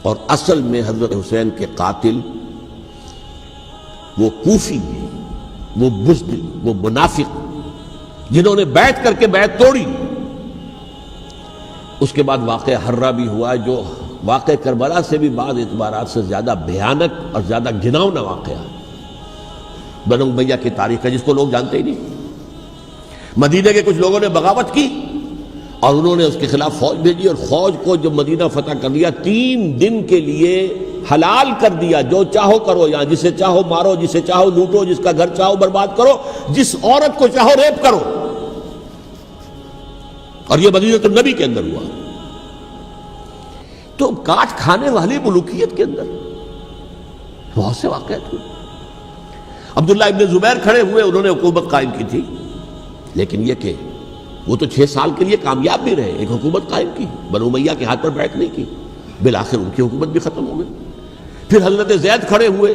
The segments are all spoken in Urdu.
اور اصل میں حضرت حسین کے قاتل وہ کوفی ہیں، وہ بزدل، وہ منافق جنہوں نے بیعت کر کے بیعت توڑی۔ اس کے بعد واقعہ حرہ بھی ہوا جو واقعہ کربلا سے بھی بعض اعتبارات سے زیادہ بھیانک اور زیادہ گھناؤنا واقعہ ہے۔ بنو امیہ کی تاریخ ہے جس کو لوگ جانتے ہی نہیں۔ مدینہ کے کچھ لوگوں نے بغاوت کی اور انہوں نے اس کے خلاف فوج بھیجی، اور فوج کو جب مدینہ فتح کر لیا 3 دن کے لیے حلال کر دیا، جو چاہو کرو، یہاں جسے چاہو مارو، جسے چاہو لوٹو، جس کا گھر چاہو برباد کرو، جس عورت کو چاہو ریپ کرو۔ اور یہ مدینہ النبی کے اندر ہوا۔ تو کاٹ کھانے والی ملوکیت کے اندر بہت سے واقعات ہوئے۔ عبداللہ ابن زبیر کھڑے ہوئے، انہوں نے حکومت قائم کی تھی، لیکن یہ کہ وہ تو 6 سال کے لیے کامیاب بھی رہے، ایک حکومت قائم کی، بنو امیہ کے ہاتھ پر بیعت نہیں کی، بالآخر ان کی حکومت بھی ختم ہو گئی۔ پھر حضرت زید کھڑے ہوئے،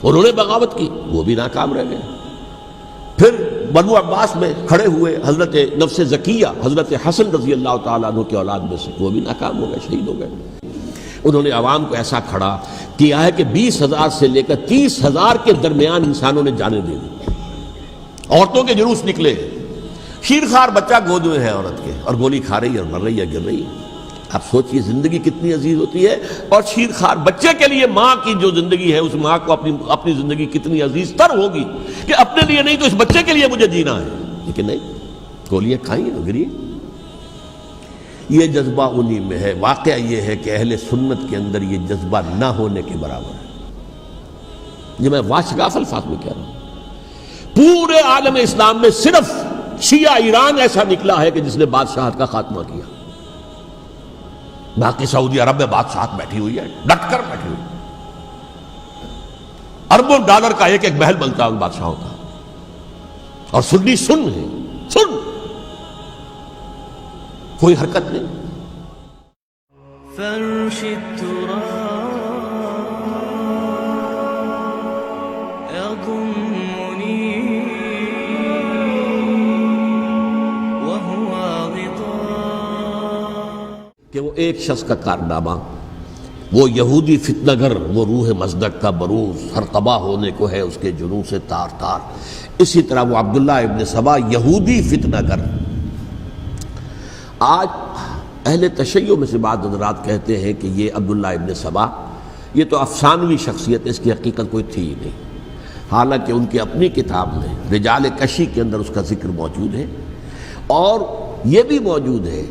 انہوں نے بغاوت کی، وہ بھی ناکام رہ گئے۔ پھر بنو عباس میں کھڑے ہوئے حضرت نفس زکیہ، حضرت حسن رضی اللہ تعالیٰ عنہ کے اولاد میں سے، وہ بھی ناکام ہو گئے، شہید ہو گئے۔ انہوں نے عوام کو ایسا کھڑا کیا ہے کہ 20,000 سے لے کر 30,000 کے درمیان انسانوں نے جانیں دے دی۔ عورتوں کے جلوس نکلے، شیرخوار بچہ گود میں ہے عورت کے، اور گولی کھا رہی ہے اور مر رہی ہے، گر رہی ہے۔ آپ سوچئے زندگی کتنی عزیز ہوتی ہے، اور شیرخوار بچے کے لیے ماں کی جو زندگی ہے، اس ماں کو اپنی زندگی کتنی عزیز تر ہوگی کہ اپنے لیے نہیں تو اس بچے کے لیے مجھے جینا ہے، لیکن نہیں، گولیاں کھائیں اور گری۔ یہ جذبہ انہی میں ہے۔ واقعہ یہ ہے کہ اہل سنت کے اندر یہ جذبہ نہ ہونے کے برابر ہے۔ یہ میں واشگاف الفاظ میں کہہ رہا ہوں۔ پورے عالم اسلام میں صرف شیعہ ایران ایسا نکلا ہے کہ جس نے بادشاہت کا خاتمہ کیا، باقی سعودی عرب میں بادشاہت بیٹھی ہوئی ہے، ڈٹ کر بیٹھی ہوئی، اربوں ڈالر کا ایک ایک محل بنتا ہے ان بادشاہوں کا، اور سنی سن ہے، سن، کوئی حرکت نہیں۔ فرش التراب يضمني وهو غطاء، کہ وہ ایک شخص کا کارنامہ، وہ یہودی فتنہ گر، وہ روح مصدق کا بروز، ہر تباہ ہونے کو ہے اس کے جنون سے تار تار۔ اسی طرح وہ عبداللہ ابن سبا یہودی فتنہ گر۔ آج اہل تشیع میں سے بعض حضرات کہتے ہیں کہ یہ عبداللہ ابن سبا یہ تو افسانوی شخصیت ہے، اس کی حقیقت کوئی تھی ہی نہیں، حالانکہ ان کی اپنی کتاب میں رجال کشی کے اندر اس کا ذکر موجود ہے، اور یہ بھی موجود ہے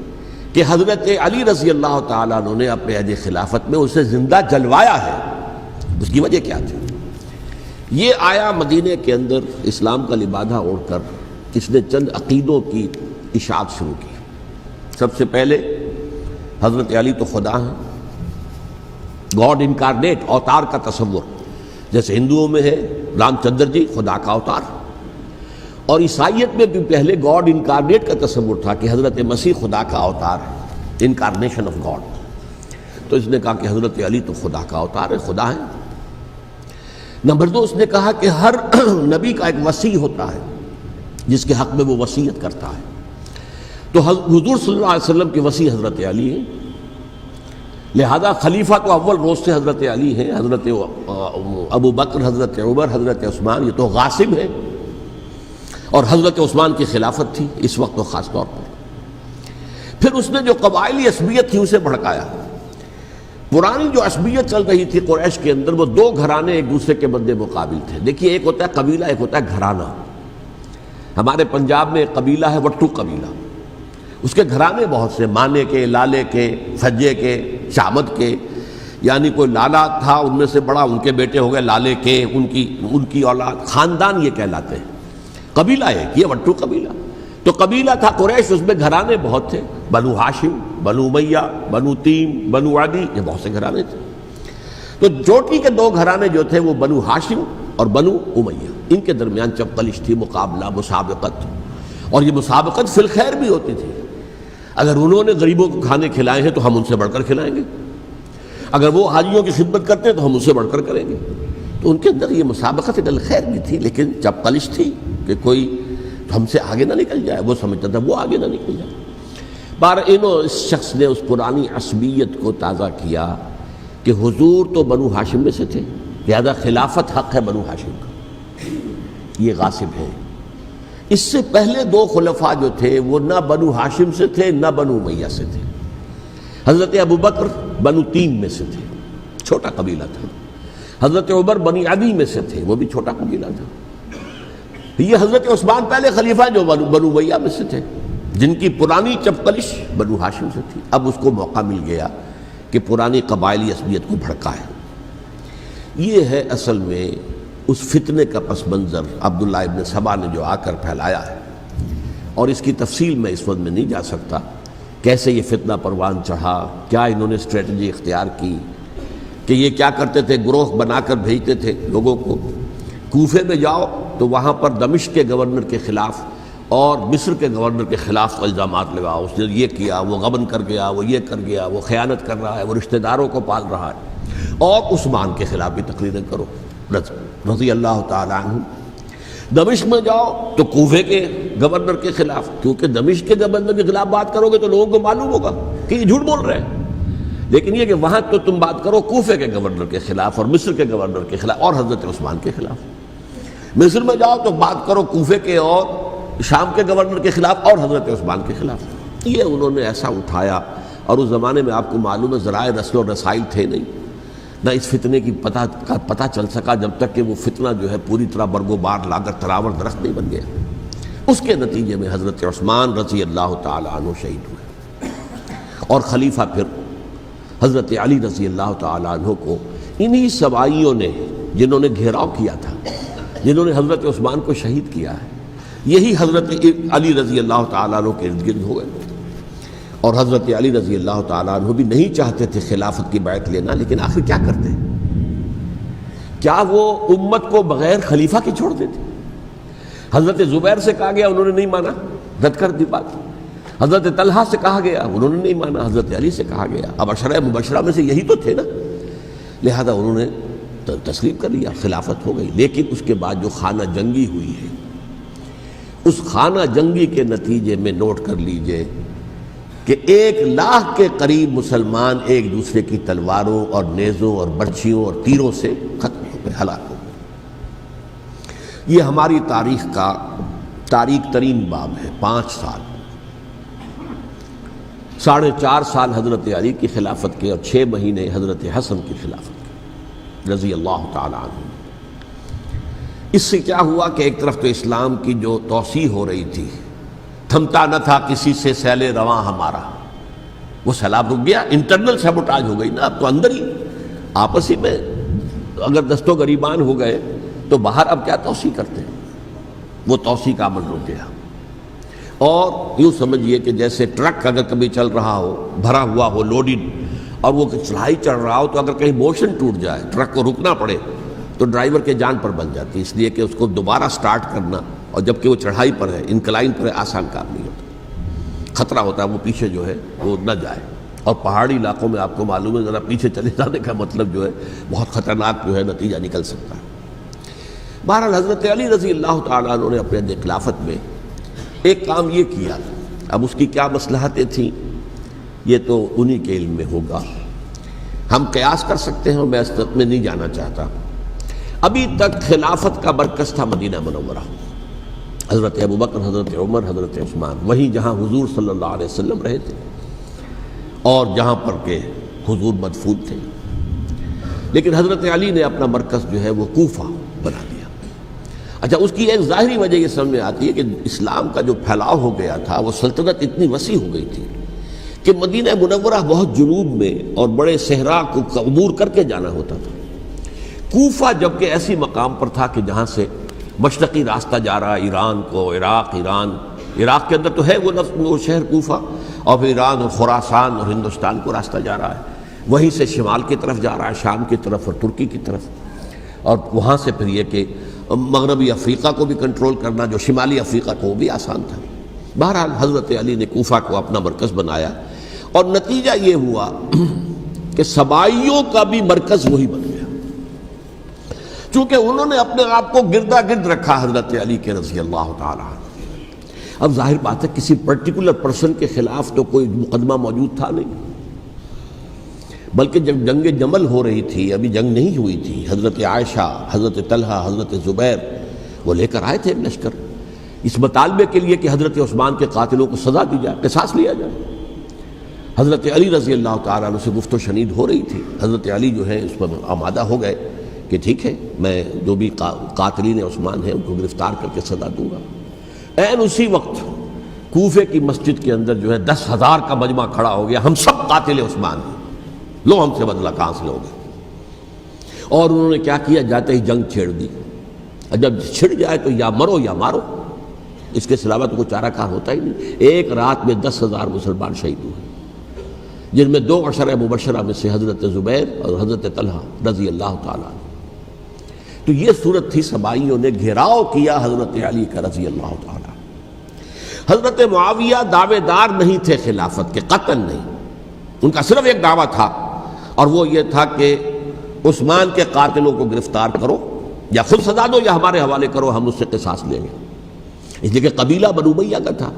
کہ حضرت علی رضی اللہ تعالیٰ عنہ نے اپنے عہد خلافت میں اسے زندہ جلوایا ہے۔ اس کی وجہ کیا تھی؟ یہ آیا مدینے کے اندر اسلام کا لبادہ اوڑھ کر، اس نے چند عقیدوں کی اشاعت شروع کی۔ سب سے پہلے حضرت علی تو خدا ہیں، گاڈ انکارنیٹ، اوتار کا تصور، جیسے ہندوؤں میں ہے رام چندر جی خدا کا اوتار، اور عیسائیت میں بھی پہلے گاڈ انکارنیٹ کا تصور تھا کہ حضرت مسیح خدا کا اوتار ہے، انکارنیشن آف گاڈ۔ تو اس نے کہا کہ حضرت علی تو خدا کا اوتار ہے، خدا ہے۔ نمبر 2، اس نے کہا کہ ہر نبی کا ایک وصی ہوتا ہے جس کے حق میں وہ وصیت کرتا ہے، تو حضور صلی اللہ علیہ وسلم کے وصی حضرت علی ہیں، لہذا خلیفہ تو اول روز سے حضرت علی ہیں، حضرت ابو بکر، حضرت عمر، حضرت عثمان یہ تو غاصب ہیں، اور حضرت عثمان کی خلافت تھی اس وقت تو خاص طور پر۔ پھر اس نے جو قبائلی عصبیت تھی اسے بھڑکایا۔ پرانی جو عصبیت چل رہی تھی قریش کے اندر، وہ 2 گھرانے ایک دوسرے کے مد مقابل تھے۔ دیکھیے، ایک ہوتا ہے قبیلہ، ایک ہوتا ہے گھرانہ۔ ہمارے پنجاب میں ایک قبیلہ ہے وٹو قبیلہ، اس کے گھرانے بہت سے، مانے کے، لالے کے، سجے کے، شامت کے، یعنی کوئی لالا تھا ان میں سے بڑا، ان کے بیٹے ہو گئے لالے کے، ان کی اولاد، خاندان یہ کہلاتے ہیں۔ قبیلہ ایک، یہ وٹو قبیلہ۔ تو قبیلہ تھا قریش، اس میں گھرانے بہت تھے، بنو ہاشم، بنو امیہ، بنو تیم، بنو عدی، یہ بہت سے گھرانے تھے۔ تو چوٹی کے 2 گھرانے جو تھے وہ بنو ہاشم اور بنو امیہ، ان کے درمیان چپقلش تھی، مقابلہ، مسابقت، اور یہ مسابقت فی الخیر بھی ہوتی تھی۔ اگر انہوں نے غریبوں کو کھانے کھلائے ہیں تو ہم ان سے بڑھ کر کھلائیں گے، اگر وہ حاجیوں کی خدمت کرتے ہیں تو ہم ان سے بڑھ کر کریں گے۔ تو ان کے اندر یہ مسابقت فی الخیر بھی تھی، لیکن چپقلش تھی کہ کوئی ہم سے آگے نہ نکل جائے، وہ سمجھتا تھا وہ آگے نہ نکل جائے۔ اس شخص نے اس پرانی عصبیت کو تازہ کیا کہ حضور تو بنو ہاشم میں سے تھے، لہذا خلافت حق ہے بنو ہاشم کا، یہ غاصب ہے۔ اس سے پہلے دو خلفاء جو تھے وہ نہ بنو ہاشم سے تھے نہ بنو امیہ سے تھے۔ حضرت ابوبکر بنو تیم میں سے تھے، چھوٹا قبیلہ تھا۔ حضرت عمر بنی عدی میں سے تھے، وہ بھی چھوٹا قبیلہ تھا۔ یہ حضرت عثمان پہلے خلیفہ جو بنو امیہ میں سے تھے، جن کی پرانی چپکلش بنو ہاشم سے تھی۔ اب اس کو موقع مل گیا کہ پرانی قبائلی عصبیت کو بھڑکائے۔ یہ ہے اصل میں اس فتنے کا پس منظر عبداللہ ابن سبا نے جو آ کر پھیلایا ہے، اور اس کی تفصیل میں اس وقت میں نہیں جا سکتا، کیسے یہ فتنہ پروان چڑھا، کیا انہوں نے اسٹریٹجی اختیار کی، کہ یہ کیا کرتے تھے، گروہ بنا کر بھیجتے تھے لوگوں کو، کوفے میں جاؤ تو وہاں پر دمشق کے گورنر کے خلاف اور مصر کے گورنر کے خلاف الزامات لگاؤ، اس نے یہ کیا، وہ غبن کر گیا، وہ یہ کر گیا، وہ خیانت کر رہا ہے، وہ رشتہ داروں کو پال رہا ہے، اور عثمان کے خلاف بھی تقریریں کرو رضی اللہ تعالیٰ عنہ۔ دمشق میں جاؤ تو کوفے کے گورنر کے خلاف، کیونکہ دمشق کے گورنر کے خلاف بات کرو گے تو لوگوں کو معلوم ہوگا کہ یہ جھوٹ بول رہے ہیں، لیکن یہ کہ وہاں تو تم بات کرو کوفے کے گورنر کے خلاف اور مصر کے گورنر کے خلاف اور حضرت عثمان کے خلاف۔ مصر میں جاؤ تو بات کرو کوفے کے اور شام کے گورنر کے خلاف اور حضرت عثمان کے خلاف۔ یہ انہوں نے ایسا اٹھایا، اور اس زمانے میں آپ کو معلوم ہے ذرائع رسل و رسائل تھے نہیں، نہ اس فتنے کی پتہ چل سکا جب تک کہ وہ فتنہ جو ہے پوری طرح برگ و بار لا کر تراور درخت نہیں بن گیا۔ اس کے نتیجے میں حضرت عثمان رضی اللہ تعالیٰ عنہ شہید ہوئے، اور خلیفہ پھر حضرت علی رضی اللہ تعالیٰ عنہ کو انہی سوائیوں نے، جنہوں نے گھیراؤ کیا تھا، جنہوں نے حضرت عثمان کو شہید کیا ہے، یہی حضرت علی رضی اللہ تعالیٰ عنہ کے ارد گرد ہوئے۔ اور حضرت علی رضی اللہ تعالیٰ عنہ بھی نہیں چاہتے تھے خلافت کی بیعت لینا، لیکن آخر کیا کرتے؟ کیا وہ امت کو بغیر خلیفہ کے چھوڑ دیتے؟ حضرت زبیر سے کہا گیا، انہوں نے نہیں مانا، رد کر دی بات۔ حضرت طلحہ سے کہا گیا، انہوں نے نہیں مانا۔ حضرت علی سے کہا گیا، اب عشرہ مبشرہ میں سے یہی تو تھے نا، لہذا انہوں نے تسلیم کر لیا، خلافت ہو گئی۔ لیکن اس کے بعد جو خانہ جنگی ہوئی ہے، اس خانہ جنگی کے نتیجے میں نوٹ کر لیجئے کہ 1,00,000 کے قریب مسلمان ایک دوسرے کی تلواروں اور نیزوں اور برچھیوں اور تیروں سے ختم ہو گئے، ہلاک ہو گئے۔ یہ ہماری تاریخ کا تاریک ترین باب ہے۔ 5 سال، 4.5 سال حضرت علی کی خلافت کے، اور 6 مہینے حضرت حسن کی خلافت کے رضی اللہ تعالی عنہ۔ اس سے کیا ہوا کہ ایک طرف تو اسلام کی جو توسیع ہو رہی تھی، تھمتا نہ تھا کسی سے سیل رواں ہمارا، وہ سیلاب رک گیا، انٹرنل سیبوٹاج ہو گئی نا، اب تو اندر ہی آپس ہی میں اگر دست و گریبان ہو گئے تو باہر اب کیا توسیع کرتے ہیں، وہ توسیع کا عمل رک گیا۔ اور یوں سمجھیے کہ جیسے ٹرک اگر کبھی چل رہا ہو، بھرا ہوا ہو، لوڈڈ، اور وہ چڑھائی چڑھ رہا ہو، تو اگر کہیں موشن ٹوٹ جائے، ٹرک کو رکنا پڑے، تو ڈرائیور کے جان پر بن جاتی، اس لیے کہ اس کو دوبارہ سٹارٹ کرنا، اور جبکہ وہ چڑھائی پر ہے، انکلائن پر ہے، آسان کام نہیں ہوتا، خطرہ ہوتا ہے وہ پیچھے جو ہے وہ نہ جائے۔ اور پہاڑی علاقوں میں آپ کو معلوم ہے ذرا پیچھے چلے جانے کا مطلب جو ہے بہت خطرناک جو ہے نتیجہ نکل سکتا ہے۔ بہرحال حضرت علی رضی اللہ تعالیٰ عنہ نے اپنے خلافت میں ایک کام یہ کیا، اب اس کی کیا مصلحتیں تھیں یہ تو انہی کے علم میں ہوگا، ہم قیاس کر سکتے ہیں، اور میں اس تک میں نہیں جانا چاہتا۔ ابھی تک خلافت کا مرکز تھا مدینہ منورہ، حضرت ابوبکر، حضرت عمر، حضرت عثمان، وہیں جہاں حضور صلی اللہ علیہ وسلم رہے تھے اور جہاں پر کہ حضور مدفون تھے۔ لیکن حضرت علی نے اپنا مرکز جو ہے وہ کوفہ بنا دیا۔ اچھا، اس کی ایک ظاہری وجہ یہ سمجھ میں آتی ہے کہ اسلام کا جو پھیلاؤ ہو گیا تھا، وہ سلطنت اتنی وسیع ہو گئی تھی کہ مدینہ منورہ بہت جنوب میں اور بڑے صحرا کو عبور کر کے جانا ہوتا تھا۔ کوفہ جبکہ ایسی مقام پر تھا کہ جہاں سے مشرقی راستہ جا رہا ہے ایران کو، عراق کے اندر تو ہے وہ شہر کوفہ، اور پھر ایران اور خراسان اور ہندوستان کو راستہ جا رہا ہے، وہیں سے شمال کی طرف جا رہا ہے، شام کی طرف اور ترکی کی طرف، اور وہاں سے پھر یہ کہ مغربی افریقہ کو بھی کنٹرول کرنا، جو شمالی افریقہ کو وہ بھی آسان تھا۔ بہرحال حضرت علی نے کوفہ کو اپنا مرکز بنایا، اور نتیجہ یہ ہوا کہ سبائیوں کا بھی مرکز وہی بن گیا، چونکہ انہوں نے اپنے آپ کو گردا گرد رکھا حضرت علی کے رضی اللہ تعالیٰ عنہ۔ اب ظاہر بات ہے کسی پرٹیکولر پرسن کے خلاف تو کوئی مقدمہ موجود تھا نہیں، بلکہ جب جنگ جمل ہو رہی تھی، ابھی جنگ نہیں ہوئی تھی، حضرت عائشہ، حضرت طلحہ، حضرت زبیر وہ لے کر آئے تھے ایک لشکر اس مطالبے کے لیے کہ حضرت عثمان کے قاتلوں کو سزا دی جائے، قصاص لیا جائے۔ حضرت علی رضی اللہ تعالیٰ عنہ سے گفت و شنید ہو رہی تھی، حضرت علی جو ہے اس پر آمادہ ہو گئے کہ ٹھیک ہے، میں جو بھی قاتلین عثمان ہیں ان کو گرفتار کر کے سزا دوں گا۔ عین اسی وقت کوفے کی مسجد کے اندر جو ہے 10,000 کا مجمع کھڑا ہو گیا، ہم سب قاتل عثمان ہیں، لو ہم سے بدلہ کہاں سے لوگے؟ اور انہوں نے کیا کیا، جاتے ہی جنگ چھیڑ دی۔ جب چھڑ جائے تو یا مرو یا مارو، اس کے علاوہ تو کوئی چارہ کار ہوتا ہی نہیں۔ ایک رات میں 10,000 مسلمان شہید ہوئے، جن میں 2 عشرہ مبشرہ میں سے حضرت زبیر اور حضرت طلحہ رضی اللہ تعالیٰ عنہ۔ تو یہ صورت تھی، سبائیوں نے گھیراؤ کیا حضرت علی کا رضی اللہ تعالیٰ۔ حضرت معاویہ دعوے دار نہیں تھے خلافت کے، قطعاً نہیں، ان کا صرف ایک دعویٰ تھا، اور وہ یہ تھا کہ عثمان کے قاتلوں کو گرفتار کرو، یا خود سزا دو یا ہمارے حوالے کرو، ہم اس سے قصاص لیں گے۔ اس لیے کہ قبیلہ بنو امیہ کا تھا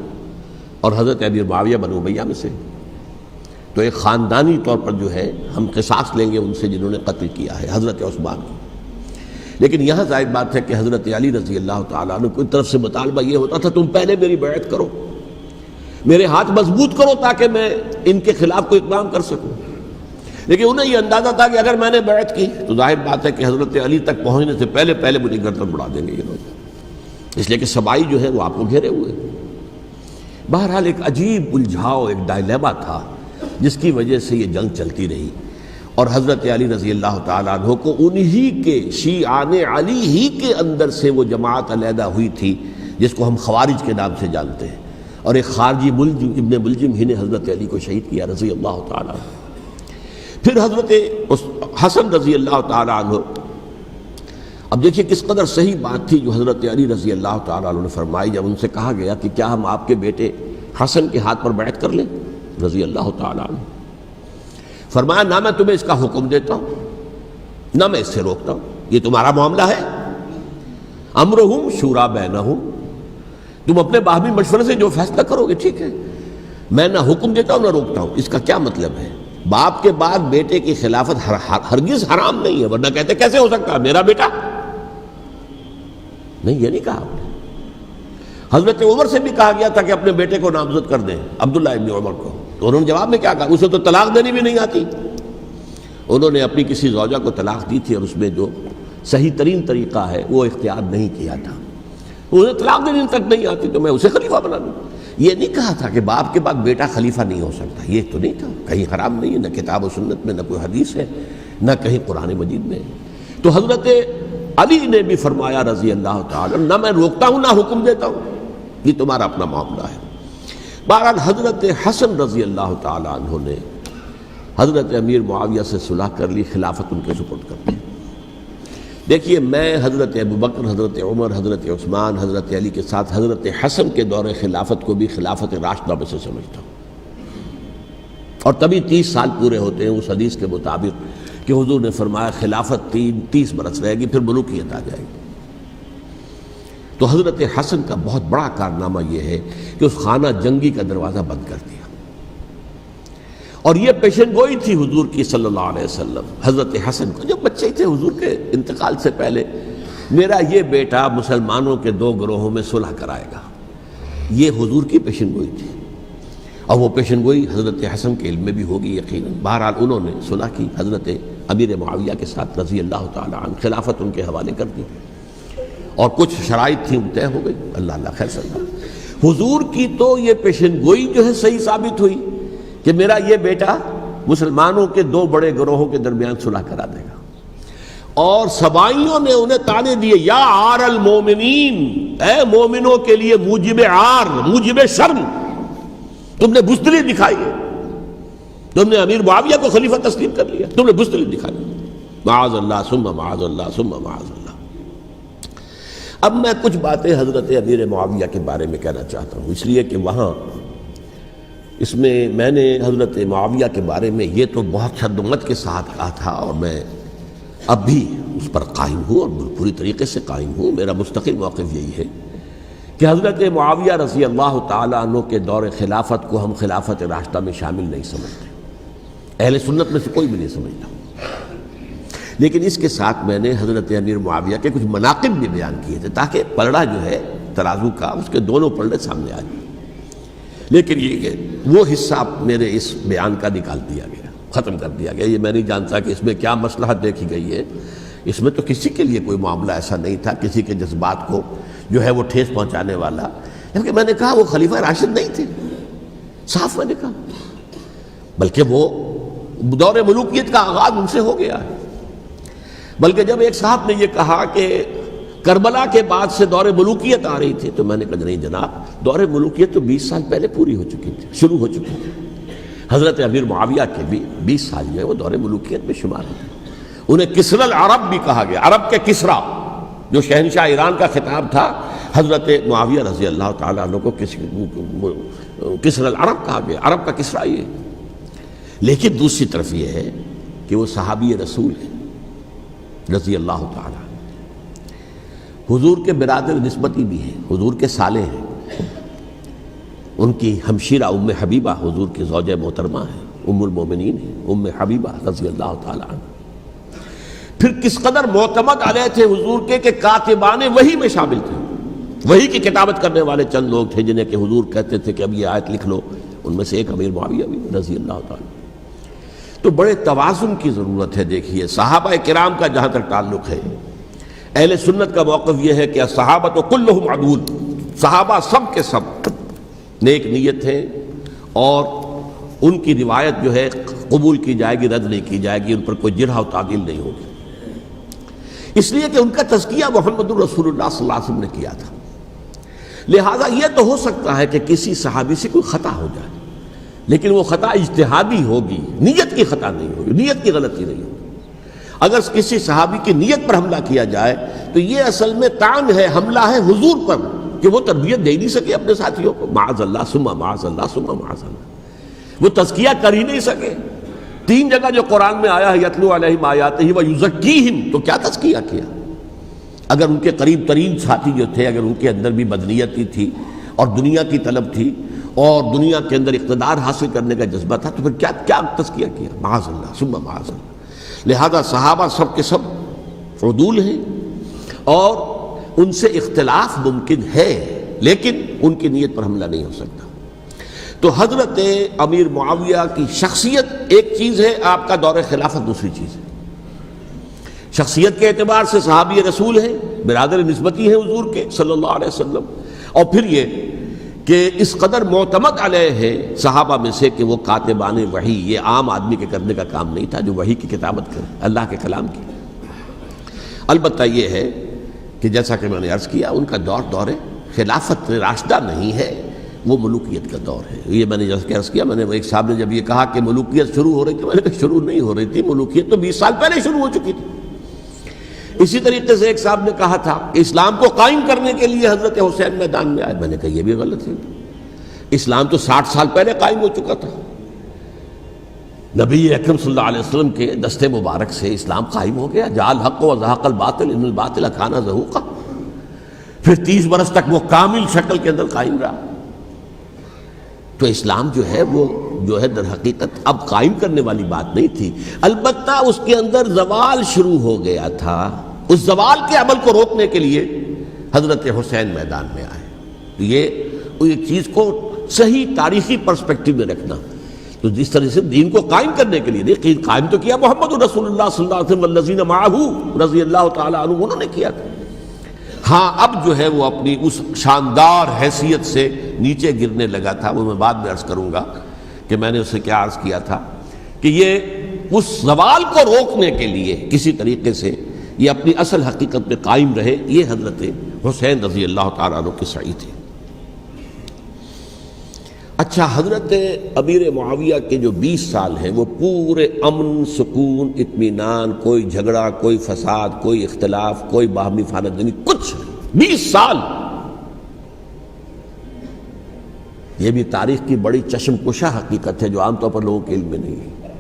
اور حضرت امیر معاویہ بنو امیہ میں سے، تو ایک خاندانی طور پر جو ہے ہم قصاص لیں گے ان سے جنہوں نے قتل کیا ہے حضرت عثمان کو۔ لیکن یہاں ظاہر بات ہے کہ حضرت علی رضی اللہ تعالیٰ عنہ کی طرف سے مطالبہ یہ ہوتا تھا، تم پہلے میری بیعت کرو، میرے ہاتھ مضبوط کرو تاکہ میں ان کے خلاف کوئی اقدام کر سکوں۔ لیکن انہیں یہ اندازہ تھا کہ اگر میں نے بیعت کی تو ظاہر بات ہے کہ حضرت علی تک پہنچنے سے پہلے مجھے گردن بڑھا دیں گے یہ لوگ، اس لیے کہ سبائی جو ہے وہ آپ کو گھیرے ہوئے۔ بہرحال ایک عجیب الجھاؤ، ایک ڈائلیما تھا جس کی وجہ سے یہ جنگ چلتی رہی، اور حضرت علی رضی اللہ تعالیٰ عنہ کو انہی کے شیعان علی ہی کے اندر سے وہ جماعت علیحدہ ہوئی تھی جس کو ہم خوارج کے نام سے جانتے ہیں، اور ایک خارجی ملجم ابن ملجم ہی نے حضرت علی کو شہید کیا رضی اللہ تعالیٰ عنہ۔ پھر حضرت حسن رضی اللہ تعالیٰ عنہ، اب دیکھیے کس قدر صحیح بات تھی جو حضرت علی رضی اللہ تعالیٰ عنہ نے فرمائی جب ان سے کہا گیا کہ کیا ہم آپ کے بیٹے حسن کے ہاتھ پر بیعت کر لیں رضی اللہ تعالیٰ عنہ۔ فرمایا نہ میں تمہیں اس کا حکم دیتا ہوں نہ میں اس سے روکتا ہوں، یہ تمہارا معاملہ ہے، امرہم شورا بینہم، تم اپنے باہمی مشورے سے جو فیصلہ کرو گے ٹھیک ہے، میں نہ حکم دیتا ہوں نہ روکتا ہوں۔ اس کا کیا مطلب ہے؟ باپ کے بعد بیٹے کی خلافت ہرگز حرام نہیں ہے، ورنہ کہتے کیسے ہو سکتا ہے میرا بیٹا؟ نہیں، یہ نہیں کہا آپ نے۔ حضرت عمر سے بھی کہا گیا تھا کہ اپنے بیٹے کو نامزد کر دیں، عبداللہ ابن عمر کو، تو انہوں نے جواب میں کیا کہا؟ اسے تو طلاق دینی بھی نہیں آتی۔ انہوں نے اپنی کسی زوجہ کو طلاق دی تھی اور اس میں جو صحیح ترین طریقہ ہے وہ اختیار نہیں کیا تھا، انہیں طلاق دینی تک نہیں آتی تو میں اسے خلیفہ بنا دوں۔ یہ نہیں کہا تھا کہ باپ کے بعد بیٹا خلیفہ نہیں ہو سکتا، یہ تو نہیں تھا، کہیں حرام نہیں ہے، نہ کتاب و سنت میں، نہ کوئی حدیث ہے، نہ کہیں قرآن مجید میں۔ تو حضرت علی نے بھی فرمایا رضی اللہ تعالی، نہ میں روکتا ہوں نہ حکم دیتا ہوں، یہ تمہارا اپنا معاملہ ہے۔ بہرحال حضرت حسن رضی اللہ تعالی عنہ نے حضرت امیر معاویہ سے صلح کر لی، خلافت ان کے سپرد کر دی۔ دیکھیے میں حضرت ابوبکر، حضرت عمر، حضرت عثمان، حضرت علی کے ساتھ حضرت حسن کے دور خلافت کو بھی خلافت راشدہ میں سے سمجھتا ہوں، اور تبھی 30 سال پورے ہوتے ہیں اس حدیث کے مطابق کہ حضور نے فرمایا خلافت 30 برس رہے گی، پھر ملوکیت آ جائے گی۔ تو حضرت حسن کا بہت بڑا کارنامہ یہ ہے کہ اس خانہ جنگی کا دروازہ بند کر دیا، اور یہ پیشن گوئی تھی حضور کی صلی اللہ علیہ وسلم حضرت حسن کو، جب بچے تھے حضور کے انتقال سے پہلے، میرا یہ بیٹا مسلمانوں کے 2 گروہوں میں صلح کرائے گا، یہ حضور کی پیشن گوئی تھی، اور وہ پیشن گوئی حضرت حسن کے علم میں بھی ہوگی یقیناً۔ بہرحال انہوں نے صلح کی حضرت امیر معاویہ کے ساتھ رضی اللہ تعالی عنہ، خلافت ان کے حوالے کر دی، اور کچھ شرائط تھیں طے ہو گئی، اللہ خیر صلی اللہ۔ حضور کی تو یہ پیشن گوئی جو ہے صحیح ثابت ہوئی کہ میرا یہ بیٹا مسلمانوں کے 2 بڑے گروہوں کے درمیان صلح کرا دے گا، اور سبائیوں نے انہیں طعنے دیے، یا عار المومنین، اے مومنوں کے لیے موجب عار، موجب شرم، تم نے بزدلی دکھائی ہے، تم نے امیر معاویہ کو خلیفہ تسلیم کر لیا، تم نے بزدلی دکھائی، معاذ اللہ ثم معاذ اللہ ثم معاذ اللہ۔ اب میں کچھ باتیں حضرت امیر معاویہ کے بارے میں کہنا چاہتا ہوں، اس لیے کہ وہاں اس میں میں نے حضرت معاویہ کے بارے میں یہ تو بہت شدت کے ساتھ کہا تھا، اور میں اب بھی اس پر قائم ہوں اور پوری طریقے سے قائم ہوں۔ میرا مستقل موقف یہی ہے کہ حضرت معاویہ رضی اللہ تعالیٰ عنہ کے دور خلافت کو ہم خلافت راشدہ میں شامل نہیں سمجھتے، اہل سنت میں سے کوئی بھی نہیں سمجھتا. لیکن اس کے ساتھ میں نے حضرت امیر معاویہ کے کچھ مناقب بھی بیان کیے تھے تاکہ پلڑا جو ہے ترازو کا اس کے دونوں پلڑے سامنے آ جائیں. لیکن یہ کہ وہ حصہ میرے اس بیان کا نکال دیا گیا، ختم کر دیا گیا. یہ میں نہیں جانتا کہ اس میں کیا مصلحت دیکھی گئی ہے. اس میں تو کسی کے لیے کوئی معاملہ ایسا نہیں تھا کسی کے جذبات کو جو ہے وہ ٹھیس پہنچانے والا. کیونکہ میں نے کہا وہ خلیفہ راشد نہیں تھے، صاف میں نے کہا، بلکہ وہ دور ملوکیت کا آغاز ان سے ہو گیا ہے. بلکہ جب ایک صاحب نے یہ کہا کہ کربلا کے بعد سے دور ملوکیت آ رہی تھی تو میں نے کہا نہیں جناب، دور ملوکیت تو 20 سال پہلے پوری ہو چکی تھی، شروع ہو چکی تھی. حضرت امیر معاویہ کے بھی 20 سال جو ہے وہ دور ملوکیت میں شمار ہوتے. انہیں کسری العرب بھی کہا گیا، عرب کے کسریٰ جو شہنشاہ ایران کا خطاب تھا، حضرت معاویہ رضی اللہ تعالیٰ عنہ کو کسری العرب کہا گیا، عرب کا کسریٰ یہ. لیکن دوسری طرف یہ ہے کہ وہ صحابی رسول ہیں رضی اللہ تعالیٰ، حضور کے برادر نسبتی بھی ہیں، حضور کے سالے ہیں. ان کی ہمشیرہ ام حبیبہ حضور کی زوجہ محترمہ ہیں، ام المومنین ہیں ام حبیبہ رضی اللہ تعالیٰ عنہ. پھر کس قدر معتمد علیہ تھے حضور کے کہ کاتبان وحی میں شامل تھے. وحی کی کتابت کرنے والے چند لوگ تھے جنہیں کہ حضور کہتے تھے کہ اب یہ آیت لکھ لو. ان میں سے ایک امیر معاویہ بھی رضی اللہ تعالیٰ. تو بڑے توازن کی ضرورت ہے. دیکھیے صحابہ کرام کا جہاں تک تعلق ہے، اہل سنت کا موقف یہ ہے کہ صحابہ تو کلہم عدول، صحابہ سب کے سب نیک نیت ہیں اور ان کی روایت جو ہے قبول کی جائے گی، رد نہیں کی جائے گی، ان پر کوئی جرح و تعدیل نہیں ہوگی. اس لیے کہ ان کا تزکیہ محمد رسول اللہ صلی اللہ علیہ وسلم نے کیا تھا. لہٰذا یہ تو ہو سکتا ہے کہ کسی صحابی سے کوئی خطا ہو جائے، لیکن وہ خطا اجتہادی ہوگی، نیت کی خطا نہیں ہوگی، نیت کی غلطی نہیں ہوگی. اگر کسی صحابی کی نیت پر حملہ کیا جائے تو یہ اصل میں طعن ہے، حملہ ہے حضور پر کہ وہ تربیت دے نہیں سکے اپنے ساتھیوں کو. معاذ اللہ ثم معاذ اللہ ثم معاذ اللہ، وہ تزکیہ کر ہی نہیں سکے. 3 جگہ جو قرآن میں آیا ہے یتلو علیہم آیاتہ ویزکیہم، تو کیا تزکیہ کیا؟ اگر ان کے قریب ترین ساتھی جو تھے اگر ان کے اندر بھی بدنیتی تھی اور دنیا کی طلب تھی اور دنیا کے اندر اقتدار حاصل کرنے کا جذبہ تھا تو پھر کیا تزکیہ کیا؟ معاذ اللہ ثم معاذ اللہ. لہذا صحابہ سب کے سب عدول ہیں اور ان سے اختلاف ممکن ہے لیکن ان کی نیت پر حملہ نہیں ہو سکتا. تو حضرت امیر معاویہ کی شخصیت ایک چیز ہے، آپ کا دور خلافت دوسری چیز ہے. شخصیت کے اعتبار سے صحابی رسول ہیں، برادر نسبتی ہیں حضور کے صلی اللہ علیہ وسلم. اور پھر یہ کہ اس قدر معتمد علیہ ہے صحابہ میں سے کہ وہ کاتبان وحی، یہ عام آدمی کے کرنے کا کام نہیں تھا جو وحی کی کتابت کرے اللہ کے کلام کی. البتہ یہ ہے کہ جیسا کہ میں نے عرض کیا ان کا دور خلافت راشدہ نہیں ہے، وہ ملوکیت کا دور ہے. یہ میں نے جیسا کہ عرض کیا، میں نے ایک صاحب نے جب یہ کہا کہ ملوکیت شروع ہو رہی تھی، میں نے کہا شروع نہیں ہو رہی تھی، ملوکیت تو 20 سال پہلے شروع ہو چکی تھی. اسی طریقے سے ایک صاحب نے کہا تھا کہ اسلام کو قائم کرنے کے لیے حضرت حسین میدان میں آئے. میں نے کہا یہ بھی غلط ہے، اسلام تو 60 سال پہلے قائم ہو چکا تھا. نبی اکرم صلی اللہ علیہ وسلم کے دستے مبارک سے اسلام قائم ہو گیا. جاء الحق وزهق الباطل ان الباطل کان زهوقا. پھر 30 برس تک وہ کامل شکل کے اندر قائم رہا. تو اسلام جو ہے وہ جو ہے در حقیقت اب قائم کرنے والی بات نہیں تھی. البتہ اس کے اندر زوال شروع ہو گیا تھا. اس زوال کے عمل کو روکنے کے لیے حضرت حسین میدان میں آئے. یہ ایک چیز کو صحیح تاریخی پرسپیکٹو میں رکھنا. تو جس طرح سے دین کو قائم کرنے کے لیے دیکھیے قائم تو کیا محمد رسول اللہ صلی اللہ علیہ وسلم والذین معہ رضی اللہ تعالی عنہ انہوں نے کیا تھا. ہاں اب جو ہے وہ اپنی اس شاندار حیثیت سے نیچے گرنے لگا تھا. وہ میں بعد میں عرض کروں گا کہ میں نے اسے کیا عرض کیا تھا کہ یہ اس زوال کو روکنے کے لیے کسی طریقے سے یہ اپنی اصل حقیقت میں قائم رہے. یہ حضرت حسین رضی اللہ تعالیٰ عنہ کی سعی تھی. اچھا، حضرت امیر معاویہ کے جو 20 سال ہیں وہ پورے امن، سکون، اطمینان، کوئی جھگڑا، کوئی فساد، کوئی اختلاف، کوئی باہمی فانت دنی، کچھ 20 سال. یہ بھی تاریخ کی بڑی چشم کشا حقیقت ہے جو عام طور پر لوگوں کے علم میں نہیں ہے.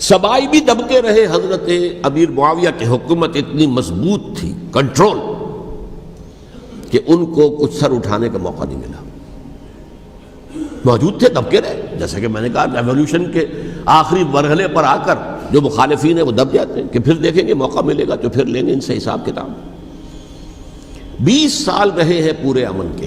سبائی بھی دبتے رہے. حضرت امیر معاویہ کی حکومت اتنی مضبوط تھی، کنٹرول، کہ ان کو کچھ سر اٹھانے کا موقع نہیں ملا. موجود تھے، دبکے رہے. جیسا کہ میں نے کہا ریولوشن کے آخری مرحلے پر آ کر جو مخالفین ہیں وہ دب جاتے ہیں کہ پھر دیکھیں گے موقع ملے گا تو پھر لیں گے ان سے حساب کتاب۔ 20 سال رہے ہیں پورے امن کے،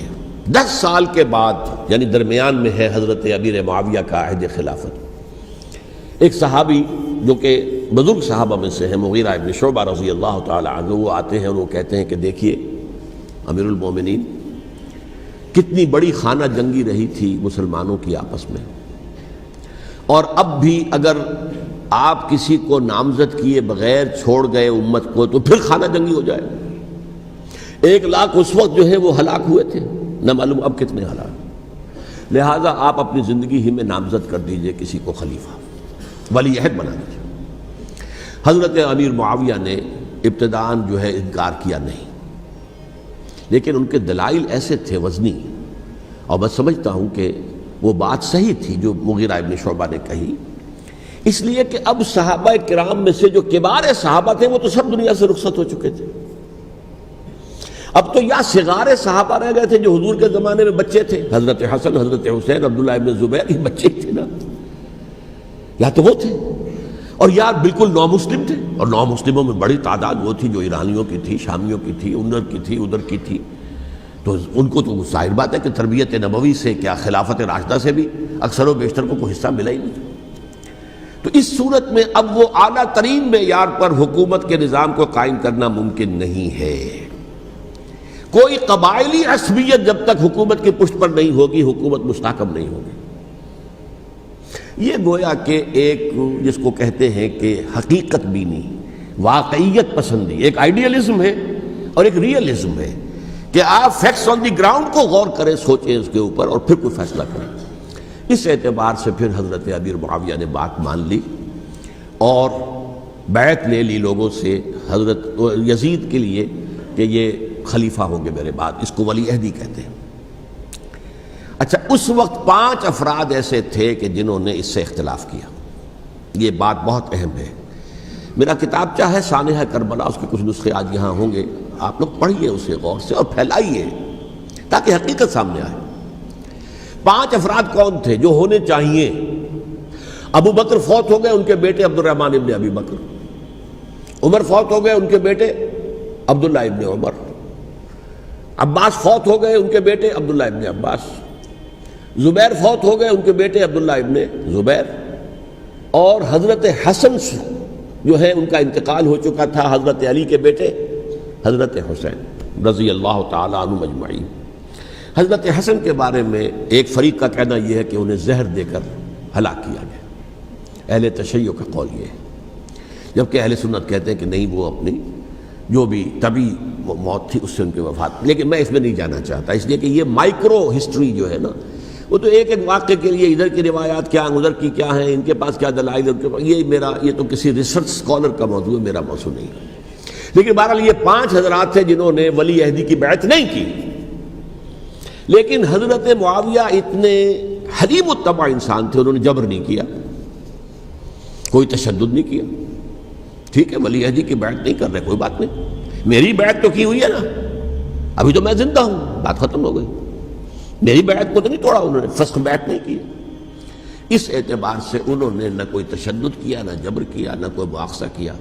10 سال کے بعد یعنی درمیان میں ہے حضرت امیر معاویہ کا عہد خلافت۔ ایک صحابی جو کہ بزرگ صحابہ میں سے ہیں، مغیرہ ابن شعبہ رضی اللہ تعالی عنہ، وہ آتے ہیں اور وہ کہتے ہیں کہ دیکھیے امیر المومنین، کتنی بڑی خانہ جنگی رہی تھی مسلمانوں کی آپس میں، اور اب بھی اگر آپ کسی کو نامزد کیے بغیر چھوڑ گئے امت کو تو پھر خانہ جنگی ہو جائے۔ 1 لاکھ اس وقت جو ہے وہ ہلاک ہوئے تھے، نہ معلوم اب کتنے ہلاک۔ لہٰذا آپ اپنی زندگی ہی میں نامزد کر دیجئے کسی کو خلیفہ، ولی عہد بنا دیجئے۔ حضرت امیر معاویہ نے ابتداءً جو ہے انکار کیا نہیں، لیکن ان کے دلائل ایسے تھے وزنی، اور میں سمجھتا ہوں کہ وہ بات صحیح تھی جو مغیرہ ابن شعبہ نے کہی، اس لیے کہ اب صحابہ کرام میں سے جو کبار صحابہ تھے وہ تو سب دنیا سے رخصت ہو چکے تھے۔ اب تو یا صغار صحابہ رہ گئے تھے جو حضور کے زمانے میں بچے تھے، حضرت حسن، حضرت حسین، عبداللہ ابن زبیر، یہ بچے ہی تھے نا، یا تو وہ تھے، اور یا بالکل نو مسلم تھے، اور نو مسلموں میں بڑی تعداد وہ تھی جو ایرانیوں کی تھی، شامیوں کی تھی، ادھر کی تھی، ادھر کی تھی، تو ان کو تو ظاہر بات ہے کہ تربیت نبوی سے کیا خلافت راشدہ سے بھی اکثر و بیشتر کو کوئی حصہ ملا ہی نہیں۔ تو اس صورت میں اب وہ اعلیٰ ترین معیار پر حکومت کے نظام کو قائم کرنا ممکن نہیں ہے۔ کوئی قبائلی عصبیت جب تک حکومت کی پشت پر نہیں ہوگی، حکومت مستحکم نہیں ہوگی۔ یہ گویا کہ ایک جس کو کہتے ہیں کہ حقیقت بینی، واقعیت پسندی، ایک آئیڈیلزم ہے اور ایک ریئلزم ہے کہ آپ فیکٹس آن دی گراؤنڈ کو غور کریں، سوچیں اس کے اوپر اور پھر کوئی فیصلہ کریں۔ اس اعتبار سے پھر حضرت امیر معاویہ نے بات مان لی اور بیعت لے لی لوگوں سے حضرت یزید کے لیے کہ یہ خلیفہ ہوں گے میرے بعد، اس کو ولی عہدی کہتے ہیں۔ اچھا، اس وقت 5 افراد ایسے تھے کہ جنہوں نے اس سے اختلاف کیا، یہ بات بہت اہم ہے۔ میرا کتابچہ ہے سانحہ کربلا، اس کے کچھ نسخے آج یہاں ہوں گے، آپ لوگ پڑھیے اسے غور سے اور پھیلائیے تاکہ حقیقت سامنے آئے۔ 5 افراد کون تھے جو ہونے چاہیے؟ ابو بکر فوت ہو گئے، ان کے بیٹے عبد الرحمن ابن ابی بکر۔ عمر فوت ہو گئے، ان کے بیٹے عبداللہ ابن عمر۔ عباس فوت ہو گئے، ان کے بیٹے عبداللہ ابن عباس۔ زبیر فوت ہو گئے، ان کے بیٹے عبداللہ ابن زبیر۔ اور حضرت حسن جو ہے ان کا انتقال ہو چکا تھا، حضرت علی کے بیٹے حضرت حسین رضی اللہ تعالی عنہ مجمعین۔ حضرت حسن کے بارے میں ایک فریق کا کہنا یہ ہے کہ انہیں زہر دے کر ہلاک کیا گیا، اہل تشیع کا قول یہ ہے، جبکہ اہل سنت کہتے ہیں کہ نہیں، وہ اپنی جو بھی طبی موت تھی اس سے ان کی وفات۔ لیکن میں اس میں نہیں جانا چاہتا، اس لیے کہ یہ مائکرو ہسٹری جو ہے نا، وہ تو ایک ایک واقعے کے لیے ادھر کی روایات کیا، ادھر کی کیا ہیں، ان کے پاس کیا دلائل، یہ تو کسی ریسرچ اسکالر کا موضوع ہے، میرا موضوع نہیں ہے۔ لیکن بہرحال یہ 5 حضرات تھے جنہوں نے ولی عہدی کی بیعت نہیں کی، لیکن حضرت معاویہ اتنے حلیم الطبع انسان تھے، انہوں نے جبر نہیں کیا، کوئی تشدد نہیں کیا۔ ٹھیک ہے، ولی عہدی کی بیعت نہیں کر رہے، کوئی بات نہیں، میری بیعت تو کی ہوئی ہے نا، ابھی تو میں زندہ ہوں، بات ختم ہو گئی، میری بیعت کو تو نہیں توڑا انہوں نے، فسخ بیعت نہیں کی۔ اس اعتبار سے انہوں نے نہ کوئی تشدد کیا، نہ جبر کیا، نہ کوئی مواخذہ کیا۔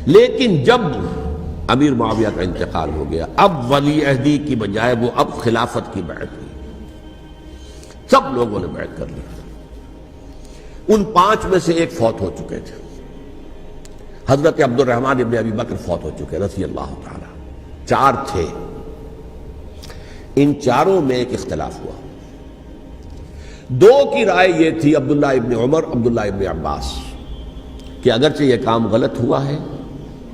لیکن جب امیر معاویہ کا انتقال ہو گیا، اب ولی عہدی کی بجائے وہ اب خلافت کی بیعت ہوئی، سب لوگوں نے بیعت کر لی۔ ان 5 میں سے ایک فوت ہو چکے تھے، حضرت عبد الرحمن ابن ابی بکر فوت ہو چکے رضی اللہ تعالی۔ 4 تھے، ان 4 میں ایک اختلاف ہوا۔ 2 کی رائے یہ تھی، عبداللہ ابن عمر، عبداللہ ابن عباس، کہ اگرچہ یہ کام غلط ہوا ہے،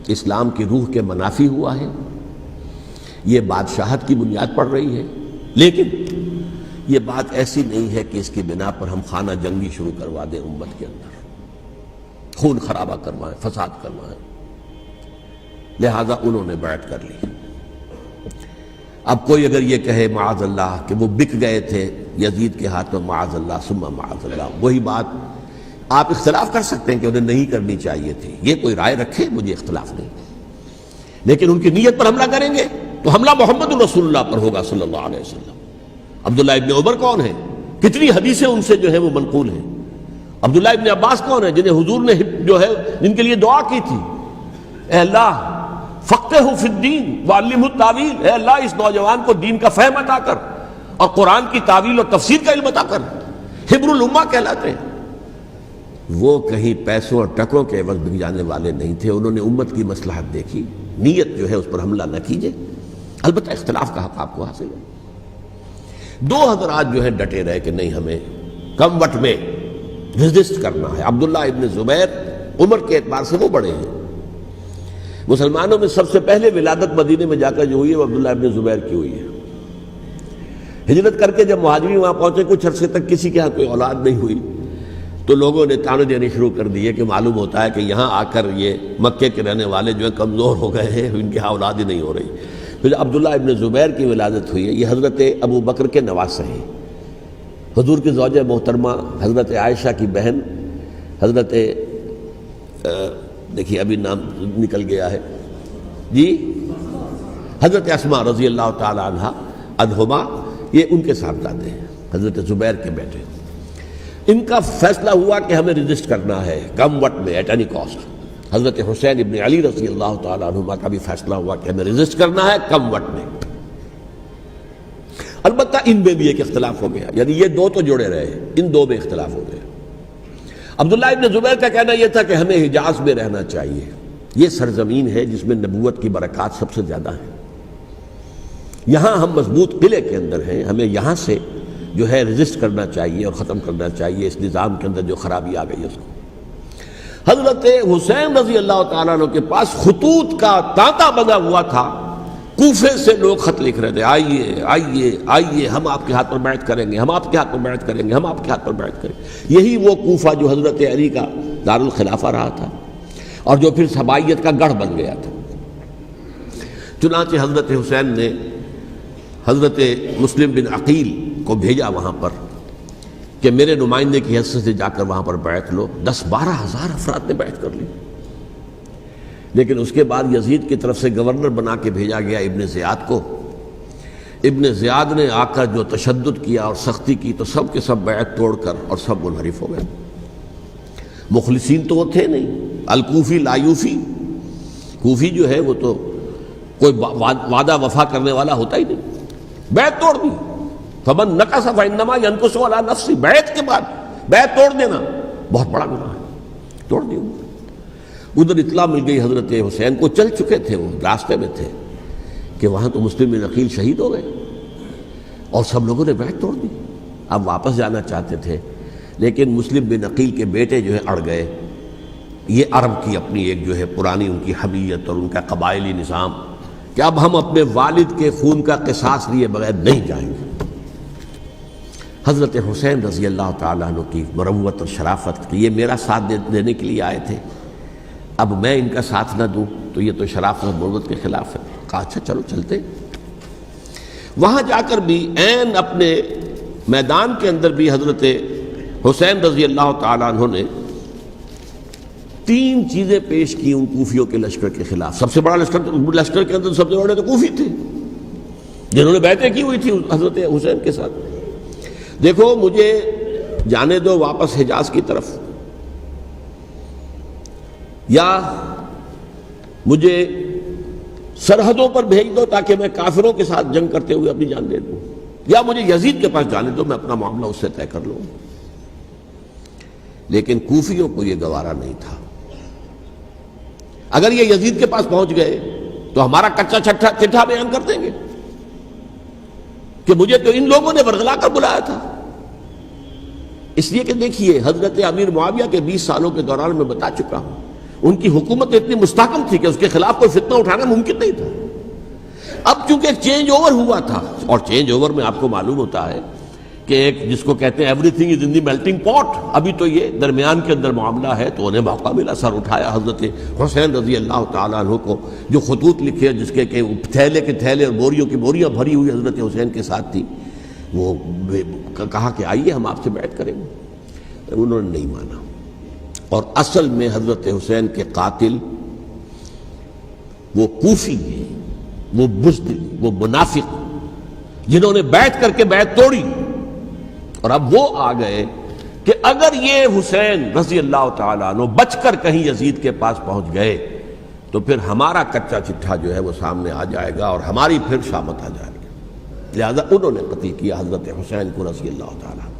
اسلام کی روح کے منافی ہوا ہے، یہ بادشاہت کی بنیاد پڑ رہی ہے، لیکن یہ بات ایسی نہیں ہے کہ اس کی بنا پر ہم خانہ جنگی شروع کروا دیں، امت کے اندر خون خرابہ کروائیں، فساد کروائیں۔ لہذا انہوں نے بیعت کر لی۔ اب کوئی اگر یہ کہے معاذ اللہ کہ وہ بک گئے تھے یزید کے ہاتھ میں، معاذ اللہ ثم معاذ اللہ، وہی بات آپ اختلاف کر سکتے ہیں کہ انہیں نہیں کرنی چاہیے تھی، یہ کوئی رائے رکھے، مجھے اختلاف نہیں، لیکن ان کی نیت پر حملہ کریں گے تو حملہ محمد الرسول اللہ پر ہوگا صلی اللہ علیہ وسلم۔ عبداللہ ابن عمر کون ہے؟ کتنی حدیثیں ان سے جو ہے وہ منقول ہیں، عبداللہ ابن عباس کون ہے؟ جنہیں حضور نے جو ہے جن کے لیے دعا کی تھی، اے اللہ فقہہ فی الدین وعلمہ التاویل، اے اللہ اس نوجوان کو دین کا فہم عطا کر اور قرآن کی تاویل اور تفسیر کا علم عطا کر، حبر الامہ کہلاتے ہیں۔ وہ کہیں پیسوں اور ٹکوں کے عوض بک جانے والے نہیں تھے، انہوں نے امت کی مصلحت دیکھی، نیت جو ہے اس پر حملہ نہ کیجیے، البتہ اختلاف کا حق آپ کو حاصل ہے۔ دو حضرات جو ہے ڈٹے رہے کہ نہیں، ہمیں کم وٹ میں ریزسٹ کرنا ہے۔ عبداللہ ابن زبیر عمر کے اعتبار سے وہ بڑے ہیں، مسلمانوں میں سب سے پہلے ولادت مدینے میں جا کر جو ہوئی ہے وہ عبداللہ ابن زبیر کی ہوئی ہے۔ ہجرت کر کے جب مہاجرین وہاں پہنچے، کچھ عرصے تک کسی کے ہاں کوئی اولاد نہیں ہوئی، تو لوگوں نے تانے دینے شروع کر دیے کہ معلوم ہوتا ہے کہ یہاں آ کر یہ مکے کے رہنے والے جو ہیں کمزور ہو گئے ہیں، ان کے ہاں اولاد ہی نہیں ہو رہی۔ پھر عبداللہ ابن زبیر کی ولادت ہوئی ہے، یہ حضرت ابو بکر کے نواسے ہیں، حضور کی زوجہ محترمہ حضرت عائشہ کی بہن، حضرت دیکھیے ابھی نام نکل گیا ہے جی، حضرت اسماء رضی اللہ تعالی عنہا عنہما، یہ ان کے صاحبزادے ہیں، حضرت زبیر کے بیٹے۔ ان کا فیصلہ ہوا کہ ہمیں رجسٹ کرنا ہے کم وٹ میں، ایٹ اینی کاسٹ۔ حضرت حسین ابن علی رضی اللہ تعالی عنہما کا بھی فیصلہ ہوا کہ ہمیں رجسٹ کرنا ہے کم وٹ میں۔ البتہ ان میں بھی ایک اختلاف ہو گیا، یعنی یہ دو تو جڑے رہے، ان دو میں اختلاف ہو گیا۔ عبداللہ ابن زبیر کا کہنا یہ تھا کہ ہمیں حجاز میں رہنا چاہیے، یہ سرزمین ہے جس میں نبوت کی برکات سب سے زیادہ ہیں، یہاں ہم مضبوط قلعے کے اندر ہیں، ہمیں یہاں سے جو ہے رجسٹ کرنا چاہیے اور ختم کرنا چاہیے اس نظام کے اندر جو خرابی آ گئی ہے اس کو۔ حضرت حسین رضی اللہ تعالیٰ عنہ کے پاس خطوط کا تانتا بنا ہوا تھا، کوفے سے لوگ خط لکھ رہے تھے، آئیے آئیے آئیے، ہم آپ کے ہاتھ پر بیعت کریں گے، ہم آپ کے ہاتھ پر بیعت کریں گے، ہم آپ کے ہاتھ پر بیعت کریں گے۔ یہی وہ کوفہ جو حضرت علی کا دارالخلافہ رہا تھا اور جو پھر صبائیت کا گڑھ بن گیا تھا۔ چنانچہ حضرت حسین نے حضرت مسلم بن عقیل کو بھیجا وہاں پر کہ میرے نمائندے کی حیثیت سے جا کر وہاں پر بیعت لو۔ 10-12 ہزار افراد نے بیعت کر لی، لیکن اس کے بعد یزید کی طرف سے گورنر بنا کے بھیجا گیا ابن زیاد کو۔ ابن زیاد نے آ کر جو تشدد کیا اور سختی کی تو سب کے سب بیعت توڑ کر اور سب منحرف ہو گئے۔ مخلصین تو وہ تھے نہیں، الکوفی لایوفی، کوفی جو ہے وہ تو کوئی وعدہ وفا کرنے والا ہوتا ہی نہیں، بیعت توڑ دی۔ فمن نقص فانما ينقص على نفسه، بیعت کے بعد بیعت توڑ دینا بہت بڑا گناہ ہے، توڑ دی۔ ادھر اطلاع مل گئی حضرت حسین کو، چل چکے تھے وہ، راستے میں تھے کہ وہاں تو مسلم بن عقیل شہید ہو گئے اور سب لوگوں نے بیعت توڑ دی۔ اب واپس جانا چاہتے تھے، لیکن مسلم بن عقیل کے بیٹے جو ہے اڑ گئے۔ یہ عرب کی اپنی ایک جو ہے پرانی ان کی حمیت اور ان کا قبائلی نظام کہ اب ہم اپنے والد کے خون کا قصاص لیے بغیر نہیں جائیں گے۔ حضرت حسین رضی اللہ تعالیٰ عنہ کی مروت اور شرافت کہ یہ میرا ساتھ دینے کے لیے آئے تھے، اب میں ان کا ساتھ نہ دوں تو یہ تو شرافت اور مروت کے خلاف ہے۔ کہا اچھا چلو چلتے۔ وہاں جا کر بھی عین اپنے میدان کے اندر بھی حضرت حسین رضی اللہ تعالیٰ عنہ نے 3 چیزیں پیش کی ان کوفیوں کے لشکر کے خلاف۔ سب سے بڑا لشکر کے اندر سب سے بڑے تو کوفی تھے جنہوں نے بیعتیں کی ہوئی تھی حضرت حسین کے ساتھ۔ دیکھو مجھے جانے دو واپس حجاز کی طرف، یا مجھے سرحدوں پر بھیج دو تاکہ میں کافروں کے ساتھ جنگ کرتے ہوئے اپنی جان دے دوں، یا مجھے یزید کے پاس جانے دو، میں اپنا معاملہ اس سے طے کر لوں۔ لیکن کوفیوں کو یہ گوارا نہیں تھا۔ اگر یہ یزید کے پاس پہنچ گئے تو ہمارا کچا چٹھا بیان کر دیں گے کہ مجھے تو ان لوگوں نے ورغلا کر بلایا تھا۔ اس لیے کہ دیکھیے حضرت امیر معاویہ کے 20 سالوں کے دوران میں بتا چکا ہوں، ان کی حکومت اتنی مستحکم تھی کہ اس کے خلاف کوئی فتنہ اٹھانا ممکن نہیں تھا۔ اب چونکہ ایک چینج اوور ہوا تھا، اور چینج اوور میں آپ کو معلوم ہوتا ہے کہ ایک جس کو کہتے ہیں every thing is in the melting پاٹ، ابھی تو یہ درمیان کے اندر معاملہ ہے، تو انہیں موقع ملا، سر اٹھایا حضرت حسین رضی اللہ تعالیٰ عنہ کو، جو خطوط لکھے جس کے کہ تھیلے کے تھیلے اور بوریوں کی بوریاں بھری ہوئی حضرت حسین کے ساتھ تھی، وہ کہا کہ آئیے ہم آپ سے بیعت کریں گے۔ انہوں نے نہیں مانا، اور اصل میں حضرت حسین کے قاتل وہ کوفی ہیں، وہ بزدل، وہ منافق، جنہوں نے بیعت کر کے بیعت توڑی، اور اب وہ آ گئے کہ اگر یہ حسین رضی اللہ تعالیٰ عنہ بچ کر کہیں یزید کے پاس پہنچ گئے تو پھر ہمارا کچا چٹھا جو ہے وہ سامنے آ جائے گا اور ہماری پھر شامت آ جائے گی، لہذا انہوں نے قتل کیا حضرت حسین کو رضی اللہ تعالیٰ عنہ۔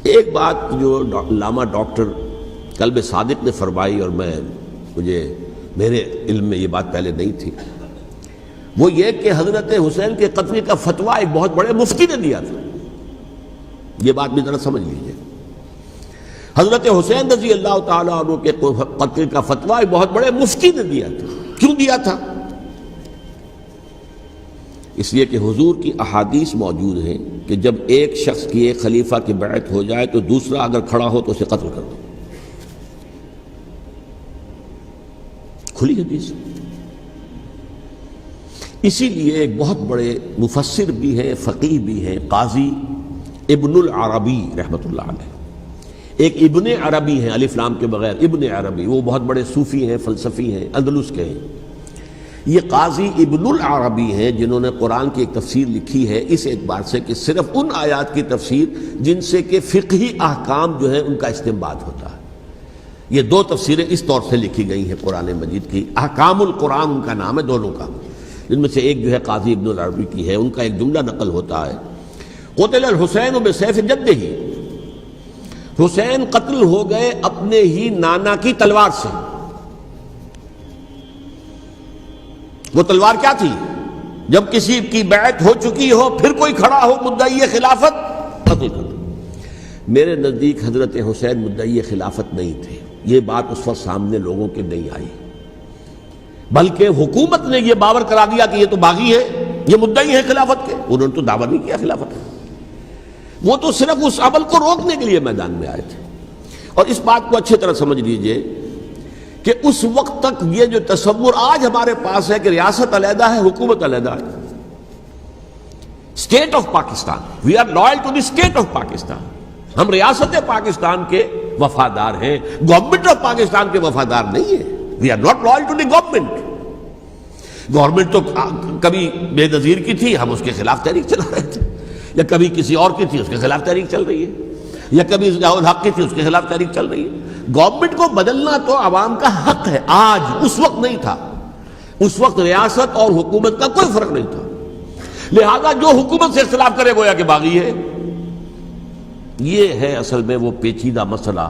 ایک بات جو علامہ ڈاکٹر قلب صادق نے فرمائی، اور میرے علم میں یہ بات پہلے نہیں تھی، وہ یہ کہ حضرت حسین کے قتل کا فتویٰ ایک بہت بڑے مفتی نے دیا تھا۔ یہ بات بھی ذرا سمجھ لیجیے، حضرت حسین رضی اللہ تعالیٰ عنہ کے قتل کا فتویٰ ایک بہت بڑے مفتی نے دیا تھا۔ کیوں دیا تھا؟ اس لیے کہ حضور کی احادیث موجود ہیں کہ جب ایک شخص کی ایک خلیفہ کی بیعت ہو جائے تو دوسرا اگر کھڑا ہو تو اسے قتل کر دو، کھلی حدیث۔ اسی لیے ایک بہت بڑے مفسر بھی ہیں، فقیہ بھی ہیں، قاضی ابن العربی رحمۃ اللہ علیہ، ایک ابن عربی ہیں الف لام کے بغیر، ابن عربی، وہ بہت بڑے صوفی ہیں، فلسفی ہیں، اندلس کے ہیں۔ یہ قاضی ابن العربی ہیں جنہوں نے قرآن کی ایک تفسیر لکھی ہے اس اعتبار سے کہ صرف ان آیات کی تفسیر جن سے کہ فقہی احکام جو ہیں ان کا استنباط ہوتا ہے۔ یہ دو تفسیریں اس طور سے لکھی گئی ہیں قرآن مجید کی، احکام القرآن ان کا نام ہے دونوں کا، جن میں سے ایک جو ہے قاضی ابن العربی کی ہے۔ ان کا ایک جملہ نقل ہوتا ہے، قتل الحسین بسیف جدہ، حسین قتل ہو گئے اپنے ہی نانا کی تلوار سے۔ وہ تلوار کیا تھی؟ جب کسی کی بیعت ہو چکی ہو پھر کوئی کھڑا ہو مدعی خلافت، قتل کر دو۔ میرے نزدیک حضرت حسین مدعی خلافت نہیں تھے، یہ بات اس وقت سامنے لوگوں کے نہیں آئی، بلکہ حکومت نے یہ باور کرا دیا کہ یہ تو باغی ہے، یہ مدعی ہے خلافت کے۔ انہوں نے تو دعویٰ نہیں کیا خلافت کا، وہ تو صرف اس عمل کو روکنے کے لیے میدان میں آئے تھے۔ اور اس بات کو اچھی طرح سمجھ لیجئے کہ اس وقت تک یہ جو تصور آج ہمارے پاس ہے کہ ریاست علیحدہ ہے، حکومت علیحدہ ہے، state of Pakistan, we are loyal to the state of Pakistan, ہم ریاست پاکستان کے وفادار ہیں، گورنمنٹ آف پاکستان کے وفادار نہیں ہے۔ We are not loyal to the government. Government تو کبھی بے نظیر کی تھی، ہم اس کے خلاف تحریک چلا رہے تھے، یا کبھی کسی اور کی تھی اس کے خلاف تحریک چل رہی ہے، یا کبھی ضیاء الحق کی تھی اس کے خلاف تحریک چل رہی ہے۔ گورنمنٹ کو بدلنا تو عوام کا حق ہے، آج، اس وقت نہیں تھا۔ اس وقت ریاست اور حکومت کا کوئی فرق نہیں تھا، لہذا جو حکومت سے اختلاف کرے گویا کہ باغی ہے۔ یہ ہے اصل میں وہ پیچیدہ مسئلہ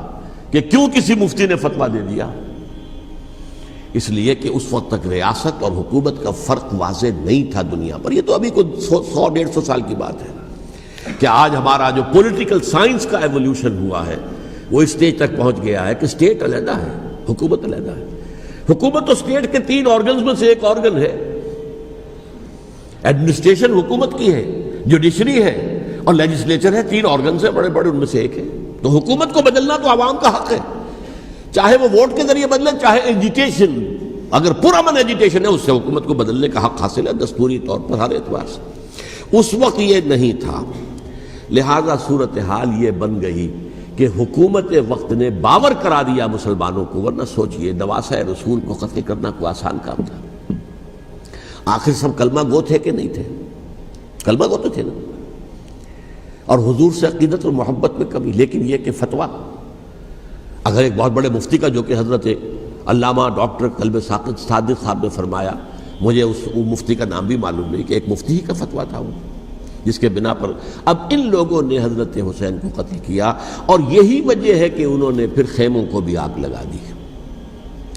کہ کیوں کسی مفتی نے فتویٰ دے دیا، اس لیے کہ اس وقت تک ریاست اور حکومت کا فرق واضح نہیں تھا دنیا پر۔ یہ تو ابھی کوئی 100-150 سال کی بات ہے کہ آج ہمارا جو پولیٹیکل سائنس کا ایولیوشن ہوا ہے وہ اس اسٹیج تک پہنچ گیا ہے کہ اسٹیٹ علیحدہ ہے، حکومت علیحدہ ہے۔ حکومت تو اسٹیٹ کے 3 آرگنز میں سے ایک آرگن ہے، ایڈمنسٹریشن حکومت کی ہے، جوڈیشری ہے اور لیجسلیچر ہے، 3 آرگنز ہیں بڑے بڑے، ان میں سے ایک ہے۔ تو حکومت کو بدلنا تو عوام کا حق ہے، چاہے وہ ووٹ کے ذریعے بدلے، چاہے ایجیٹیشن، اگر پرامن ایجیٹیشن ہے اس سے حکومت کو بدلنے کا حق حاصل ہے دستوری طور پر ہر اعتبار سے۔ اس وقت یہ نہیں تھا، لہذا صورتحال یہ بن گئی کہ حکومت وقت نے باور کرا دیا مسلمانوں کو، ورنہ سوچئے نواسۂ رسول کو قتل کرنا کوئی آسان کام تھا؟ آخر سب کلمہ گو تھے کہ نہیں تھے؟ کلمہ گو تو تھے نا، اور حضور سے عقیدت اور محبت میں کمی، لیکن یہ کہ فتویٰ اگر ایک بہت بڑے مفتی کا، جو کہ حضرت علامہ ڈاکٹر قلب صادق صاحب نے فرمایا، مجھے اس مفتی کا نام بھی معلوم نہیں، کہ ایک مفتی ہی کا فتویٰ تھا وہ، جس کے بنا پر اب ان لوگوں نے حضرت حسین کو قتل کیا، اور یہی وجہ ہے کہ انہوں نے پھر خیموں کو بھی آگ لگا دی۔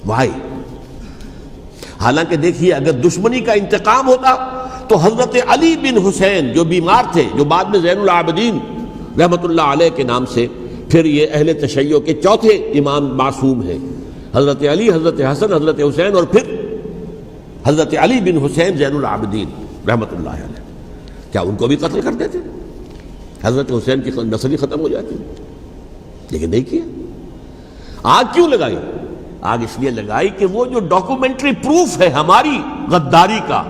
وائی؟ حالانکہ دیکھیے اگر دشمنی کا انتقام ہوتا تو حضرت علی بن حسین جو بیمار تھے، جو بعد میں زین العابدین رحمۃ اللہ علیہ کے نام سے پھر یہ اہل تشیع کے چوتھے امام معصوم ہیں، حضرت علی، حضرت حسن، حضرت حسین، اور پھر حضرت علی بن حسین زین العابدین رحمۃ اللہ علیہ، کیا ان کو بھی قتل کر دیتے؟ حضرت حسین کی نسل ہی ختم ہو جاتی، لیکن نہیں کیا۔ آگ کیوں لگائی؟ آگ اس لیے لگائی کہ وہ جو ڈاکومنٹری پروف ہے ہماری غداری کا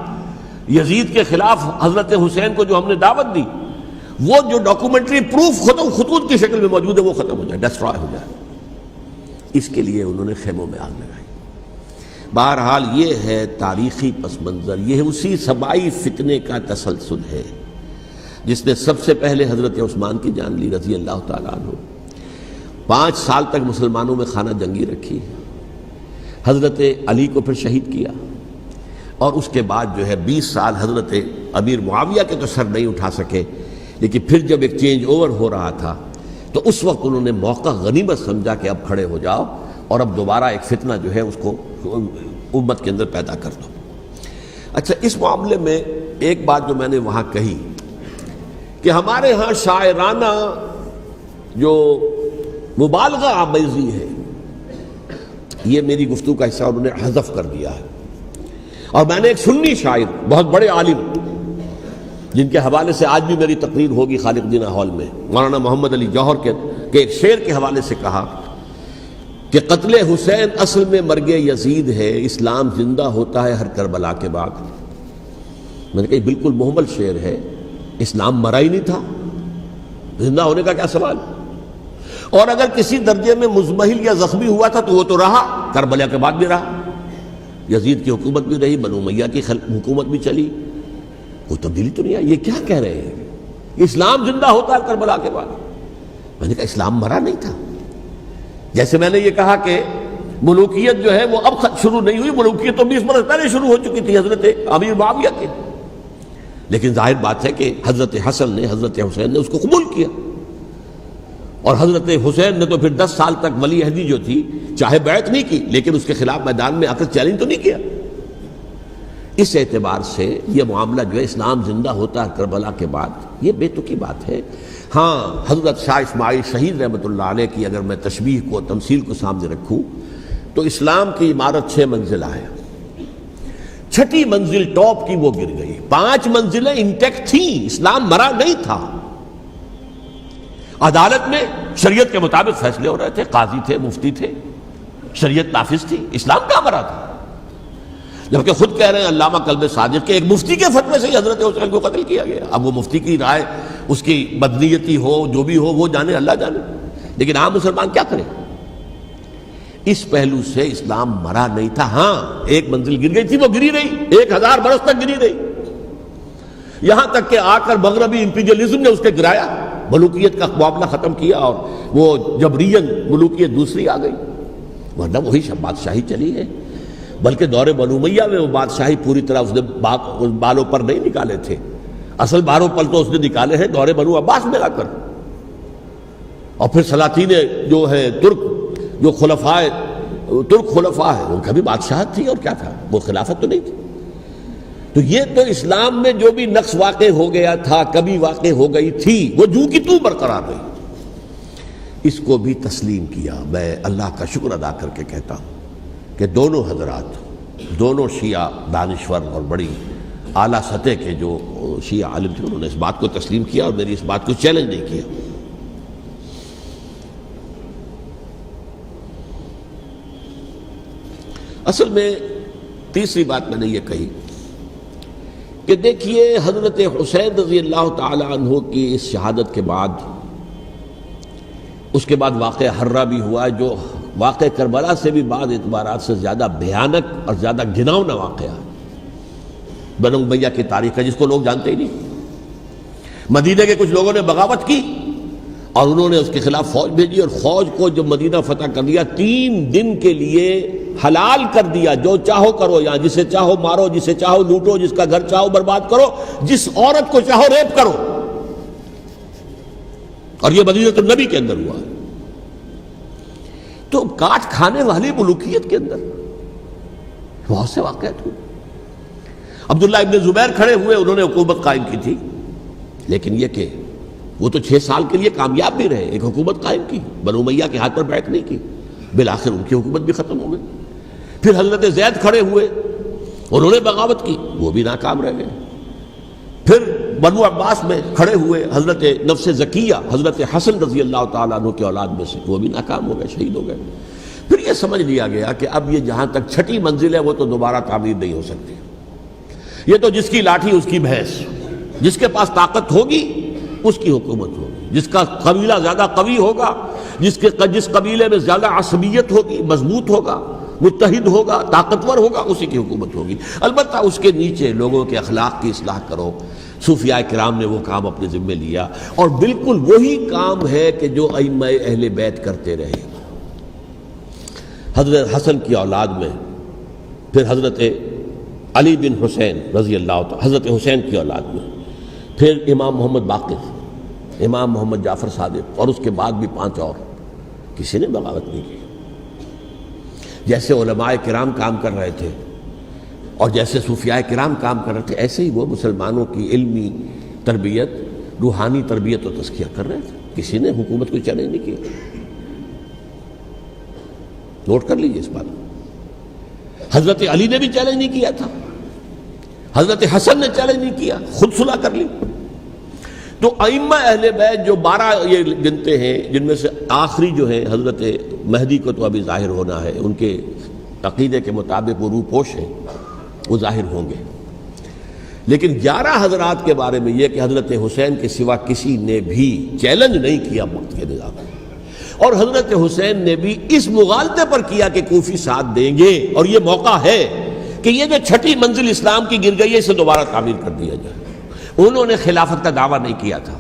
یزید کے خلاف حضرت حسین کو جو ہم نے دعوت دی، وہ جو ڈاکومنٹری پروف خطوط کی شکل میں موجود ہے وہ ختم ہو جائے، ڈسٹرائے ہو جائے۔ اس کے لیے انہوں نے خیموں میں آگ لگائی۔ بہرحال یہ ہے تاریخی پس منظر، یہ اسی سبائی فتنے کا تسلسل ہے جس نے سب سے پہلے حضرت عثمان کی جان لی رضی اللہ تعالیٰ عنہ، 5 سال تک مسلمانوں میں خانہ جنگی رکھی، حضرت علی کو پھر شہید کیا، اور اس کے بعد جو ہے 20 سال حضرت امیر معاویہ کے تو سر نہیں اٹھا سکے، لیکن پھر جب ایک چینج اوور ہو رہا تھا تو اس وقت انہوں نے موقع غنیمت سمجھا کہ اب کھڑے ہو جاؤ اور اب دوبارہ ایک فتنہ جو ہے اس کو امت کے اندر پیدا کر دو۔ اچھا، اس معاملے میں ایک بات جو میں نے وہاں کہی کہ ہمارے ہاں شاعرانہ جو مبالغہ آمیزی ہے، یہ میری گفتگو کا حصہ انہوں نے حذف کر دیا ہے، اور میں نے ایک سنی شاعر بہت بڑے عالم جن کے حوالے سے آج بھی میری تقریر ہوگی خالق جناح ہال میں، مولانا محمد علی جوہر کے ایک شعر کے حوالے سے کہا کہ قتل حسین اصل میں مرگ یزید ہے، اسلام زندہ ہوتا ہے ہر کربلا کے بعد۔ میں نے کہا بالکل محمل شعر ہے، اسلام مرا ہی نہیں تھا، زندہ ہونے کا کیا سوال؟ اور اگر کسی درجے میں مزمحل یا زخمی ہوا تھا تو وہ تو رہا، کربلا کے بعد بھی رہا، یزید کی حکومت بھی رہی، بنو امیہ کی حکومت بھی چلی، کوئی تبدیلی تو نہیں آئی۔ یہ کیا کہہ رہے ہیں؟ اسلام زندہ ہوتا ہے کربلا کے بعد؟ میں نے کہا اسلام مرا نہیں تھا۔ جیسے میں نے یہ کہا کہ ملوکیت جو ہے وہ اب شروع نہیں ہوئی، ملوکیت تو 20 برس پہلے شروع ہو چکی تھی حضرت امیر معاویہ کے، لیکن ظاہر بات ہے کہ حضرت حسن نے، حضرت حسین نے اس کو قبول کیا، اور حضرت حسین نے تو پھر 10 سال تک ولی عہدی جو تھی چاہے بیعت نہیں کی لیکن اس کے خلاف میدان میں آ کر چیلنج تو نہیں کیا۔ اس اعتبار سے یہ معاملہ جو ہے اسلام زندہ ہوتا ہے کربلا کے بعد، یہ بے تکی بات ہے۔ ہاں، حضرت شاہ اسماعیل شہید رحمۃ اللہ علیہ کی اگر میں تشبیہ کو، تمثیل کو سامنے رکھوں تو اسلام کی عمارت 6 منزلہ ہے، 6ٹھی منزل ٹاپ کی وہ گر گئی، 5 منزلیں انٹیکٹ تھیں، اسلام مرا نہیں تھا۔ عدالت میں شریعت کے مطابق فیصلے ہو رہے تھے، قاضی تھے، مفتی تھے، شریعت نافذ تھی، اسلام کہاں مرا تھا؟ جبکہ خود کہہ رہے ہیں علامہ کلب صادق کے ایک مفتی کے فتوے سے ہی حضرت حسین کو قتل کیا گیا۔ اب وہ مفتی کی رائے، اس کی بدنیتی ہو، جو بھی ہو، وہ جانے، اللہ جانے، لیکن عام مسلمان کیا کرے؟ اس پہلو سے اسلام مرا نہیں تھا۔ ہاں، ایک منزل گر گئی تھی، وہ گری رہی، 1000 برس تک گری رہی، یہاں تک کہ آ کر مغربی امپیریلزم نے اس کے گرایا، ملوکیت کا معاملہ ختم کیا، اور وہ جبرین ملوکیت دوسری آ گئی، ورنہ وہی بادشاہی چلی ہے۔ بلکہ دور بنو امیہ میں وہ بادشاہی پوری طرح اس نے بالوں پر نہیں نکالے تھے، اصل بالوں پر تو اس نے نکالے ہیں دور بنو عباس میں آ کر، اور پھر سلاطین جو ہے ترک، جو ترک خلفاء ہے، ان کا بھی بادشاہت تھی، اور کیا تھا، وہ خلافت تو نہیں تھی۔ تو یہ تو اسلام میں جو بھی نقص واقع ہو گیا تھا، کبھی واقع ہو گئی تھی، وہ جو کی تو برقرار رہی، اس کو بھی تسلیم کیا۔ میں اللہ کا شکر ادا کر کے کہتا ہوں کہ دونوں حضرات، دونوں شیعہ دانشور اور بڑی اعلیٰ سطح کے جو شیعہ عالم تھے، انہوں نے اس بات کو تسلیم کیا اور میری اس بات کو چیلنج نہیں کیا۔ اصل میں تیسری بات میں نے یہ کہی کہ دیکھیے حضرت حسین رضی اللہ تعالی عنہ کی اس شہادت کے بعد، اس کے بعد واقعہ حرہ بھی ہوا، جو واقعہ کربلا سے بھی بعض اعتبارات سے زیادہ بھیانک اور زیادہ گھناؤنا واقعہ ہے، بنو امیہ کی تاریخ ہے جس کو لوگ جانتے ہی نہیں۔ مدینہ کے کچھ لوگوں نے بغاوت کی اور انہوں نے اس کے خلاف فوج بھیجی، اور فوج کو جب مدینہ فتح کر دیا، 3 دن کے لیے حلال کر دیا، جو چاہو کرو، یہاں جسے چاہو مارو، جسے چاہو لوٹو، جس کا گھر چاہو برباد کرو، جس عورت کو چاہو ریپ کرو، اور یہ مدینہ النبی کے اندر ہوا۔ تو کاٹ کھانے والی ملوکیت کے اندر بہت سے واقعات ہوئے۔ عبداللہ ابن زبیر کھڑے ہوئے، انہوں نے حکومت قائم کی تھی، لیکن یہ کہ وہ تو 6 سال کے لیے کامیاب بھی رہے، ایک حکومت قائم کی، بنو امیہ کے ہاتھ پر بیعت نہیں کی، بالآخر ان کی حکومت بھی ختم ہو گئی۔ پھر حضرت زید کھڑے ہوئے، انہوں نے بغاوت کی، وہ بھی ناکام رہ گئے۔ پھر بنو عباس میں کھڑے ہوئے حضرت نفس زکیہ، حضرت حسن رضی اللہ تعالیٰ عنہ کی اولاد میں سے، وہ بھی ناکام ہو گئے، شہید ہو گئے۔ پھر یہ سمجھ لیا گیا کہ اب یہ جہاں تک 6ٹھی منزل ہے وہ تو دوبارہ تعمیر نہیں ہو سکتی، یہ تو جس کی لاٹھی اس کی بھینس، جس کے پاس طاقت ہوگی اس کی حکومت ہوگی، جس کا قبیلہ زیادہ قوی ہوگا، جس قبیلے میں زیادہ عصبیت ہوگی، مضبوط ہوگا، متحد ہوگا، طاقتور ہوگا، اسی کی حکومت ہوگی۔ البتہ اس کے نیچے لوگوں کے اخلاق کی اصلاح کرو، صوفیاء کرام نے وہ کام اپنے ذمے لیا، اور بالکل وہی کام ہے کہ جو ائمہ اہل بیت کرتے رہے۔ حضرت حسن کی اولاد میں پھر حضرت علی بن حسین رضی اللہ تعالی، حضرت حسین کی اولاد میں پھر امام محمد باقر، امام محمد جعفر صادق، اور اس کے بعد بھی 5 اور، کسی نے بغاوت نہیں کی۔ جیسے علماء کرام کام کر رہے تھے اور جیسے صوفیاء کرام کام کر رہے تھے، ایسے ہی وہ مسلمانوں کی علمی تربیت، روحانی تربیت و تزکیہ کر رہے تھے۔ کسی نے حکومت کو چیلنج نہیں کیا۔ نوٹ کر لیجیے اس بات کو۔ حضرت علی نے بھی چیلنج نہیں کیا تھا، حضرت حسن نے چیلنج نہیں کیا، خود صلح کر لی۔ تو ائمہ اہل بیت جو 12 یہ گنتے ہیں، جن میں سے آخری جو ہیں حضرت مہدی کو تو ابھی ظاہر ہونا ہے، ان کے عقیدے کے مطابق وہ روح پوش ہیں، وہ ظاہر ہوں گے، لیکن 11 حضرات کے بارے میں یہ کہ حضرت حسین کے سوا کسی نے بھی چیلنج نہیں کیا وقت کے نظام میں، اور حضرت حسین نے بھی اس مغالطے پر کیا کہ کوفی ساتھ دیں گے، اور یہ موقع ہے کہ یہ جو 6ٹھی منزل اسلام کی گر گئی ہے اسے دوبارہ تعمیر کر دیا جائے۔ انہوں نے خلافت کا دعویٰ نہیں کیا تھا،